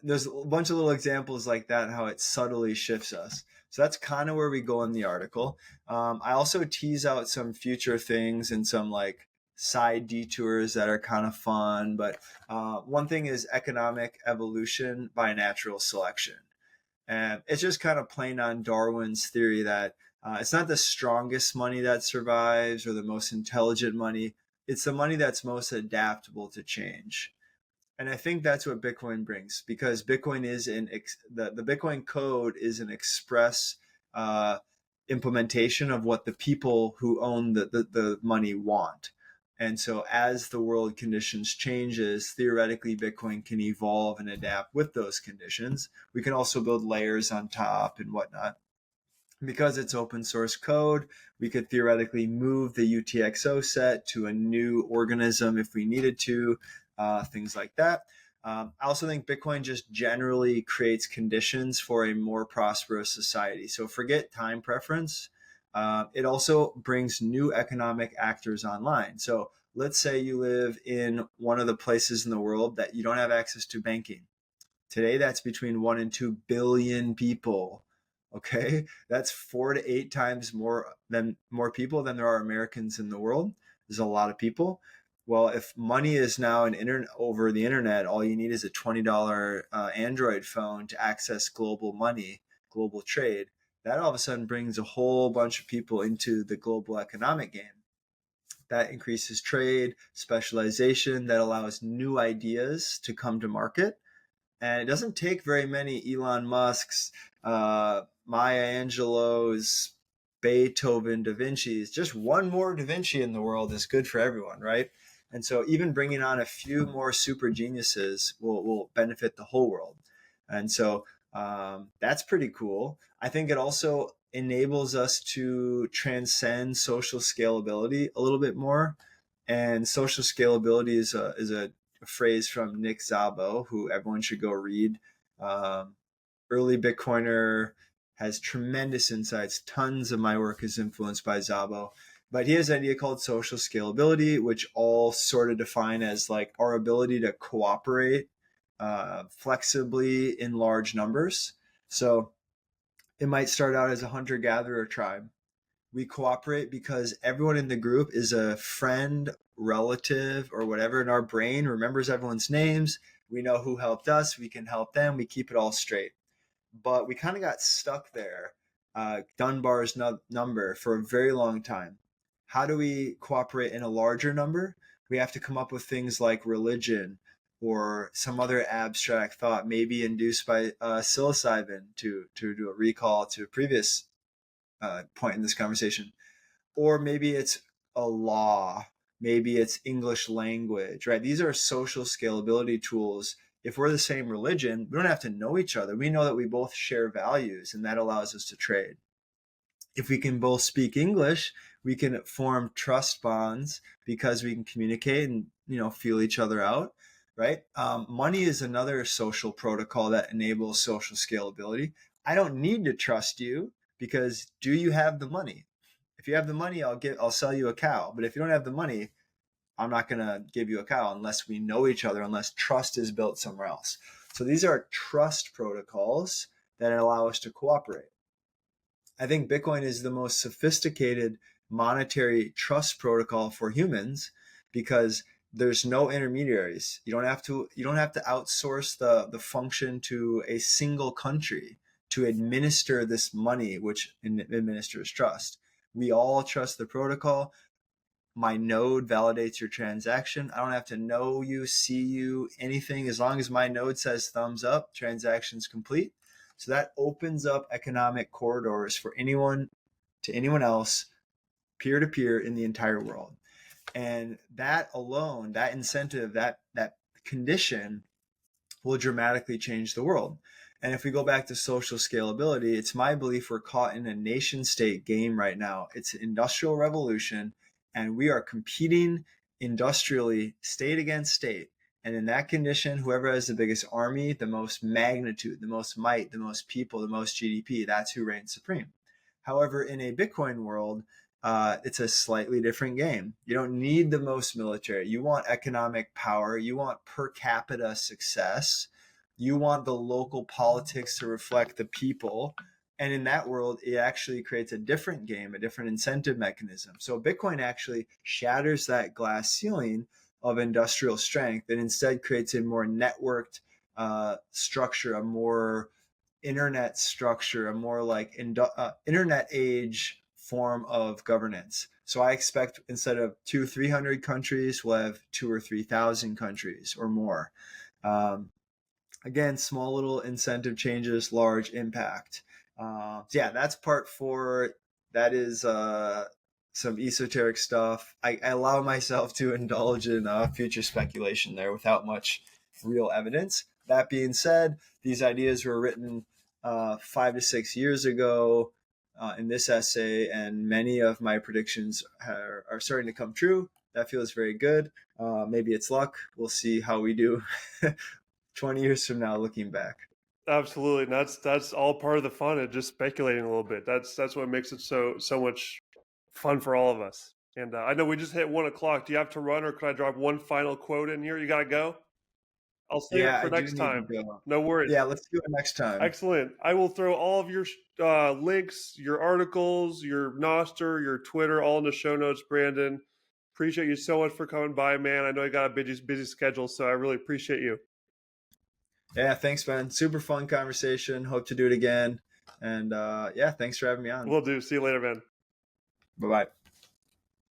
[SPEAKER 1] There's a bunch of little examples like that, how it subtly shifts us. So that's kind of where we go in the article. I also tease out some future things and some like side detours that are kind of fun. But one thing is economic evolution by natural selection. And it's just kind of playing on Darwin's theory that it's not the strongest money that survives or the most intelligent money. It's the money that's most adaptable to change. And I think that's what Bitcoin brings, because Bitcoin is the Bitcoin code is an express uh, implementation of what the people who own the money want. And so as the world conditions changes, theoretically, Bitcoin can evolve and adapt with those conditions. We can also build layers on top and whatnot. Because it's open source code, we could theoretically move the UTXO set to a new organism if we needed to, things like that. I also think Bitcoin just generally creates conditions for a more prosperous society. So forget time preference. It also brings new economic actors online. So let's say you live in one of the places in the world that you don't have access to banking. Today, that's between 1 and 2 billion people. Okay, that's 4 to 8 times more people than there are Americans in the world. There's a lot of people. Well, if money is now over the internet, all you need is a $20 Android phone to access global money, global trade. That all of a sudden brings a whole bunch of people into the global economic game. That increases trade, specialization, that allows new ideas to come to market. And it doesn't take very many Elon Musk's, Maya Angelou's, Beethoven, Da Vinci's. Just one more Da Vinci in the world is good for everyone, right? And so even bringing on a few more super geniuses will benefit the whole world. And so that's pretty cool. I think it also enables us to transcend social scalability a little bit more. And social scalability is a phrase from Nick Szabo, who everyone should go read. Early Bitcoiner, has tremendous insights. Tons of my work is influenced by Szabo. But he has an idea called social scalability, which all sort of define as like our ability to cooperate flexibly in large numbers. So it might start out as a hunter-gatherer tribe. We cooperate because everyone in the group is a friend, relative, or whatever, in our brain remembers everyone's names. We know who helped us. We can help them. We keep it all straight. But we kind of got stuck there, Dunbar's number, for a very long time. How do we cooperate in a larger number? We have to come up with things like religion or some other abstract thought, maybe induced by psilocybin, to do a recall to a previous point in this conversation. Or maybe it's a law, maybe it's English language, right? These are social scalability tools. If we're the same religion, we don't have to know each other. We know that we both share values, and that allows us to trade. If we can both speak English, we can form trust bonds because we can communicate and feel each other out, right? Money is another social protocol that enables social scalability. I don't need to trust you because do you have the money? If you have the money, I'll sell you a cow. But if you don't have the money, I'm not going to give you a cow unless we know each other, unless trust is built somewhere else. So these are trust protocols that allow us to cooperate. I think Bitcoin is the most sophisticated monetary trust protocol for humans because there's no intermediaries. You don't have to outsource the function to a single country to administer this money, which administers trust. We all trust the protocol. My node validates your transaction. I don't have to know you, see you, anything. As long as my node says thumbs up, transaction's complete. So that opens up economic corridors for anyone to anyone else, peer to peer, in the entire world. And that alone, that incentive, that condition will dramatically change the world. And if we go back to social scalability, it's my belief we're caught in a nation state game right now. It's an industrial revolution, and we are competing industrially, state against state. And in that condition, whoever has the biggest army, the most magnitude, the most might, the most people, the most GDP, that's who reigns supreme. However, in a Bitcoin world, it's a slightly different game. You don't need the most military. You want economic power. You want per capita success. You want the local politics to reflect the people. And in that world, it actually creates a different game, a different incentive mechanism. So Bitcoin actually shatters that glass ceiling of industrial strength and instead creates a more networked structure, a more internet structure, a more like internet age form of governance. So I expect instead of 200-300 countries, we'll have 2,000 or 3,000 countries or more. Again, small little incentive changes, large impact. Yeah, that's part 4. That is some esoteric stuff. I allow myself to indulge in future speculation there without much real evidence. That being said, these ideas were written 5 to 6 years ago in this essay, and many of my predictions are starting to come true. That feels very good. Maybe it's luck. We'll see how we do 20 years from now looking back.
[SPEAKER 2] Absolutely. And that's all part of the fun of just speculating a little bit. That's what makes it so much fun for all of us. And I know we just hit 1:00. Do you have to run, or can I drop one final quote in here? You got to go. I'll save it
[SPEAKER 1] Yeah,
[SPEAKER 2] for
[SPEAKER 1] I do
[SPEAKER 2] next
[SPEAKER 1] need to
[SPEAKER 2] time.
[SPEAKER 1] go.
[SPEAKER 2] No worries.
[SPEAKER 1] Yeah, let's do it next time.
[SPEAKER 2] Excellent. I will throw all of your links, your articles, your Nostr, your Twitter, all in the show notes, Brandon. Appreciate you so much for coming by, man. I know you got a busy schedule, so I really appreciate you.
[SPEAKER 1] Yeah, thanks, man. Super fun conversation. Hope to do it again. And yeah, thanks for having me on.
[SPEAKER 2] Will do. See you later, man.
[SPEAKER 1] Bye bye.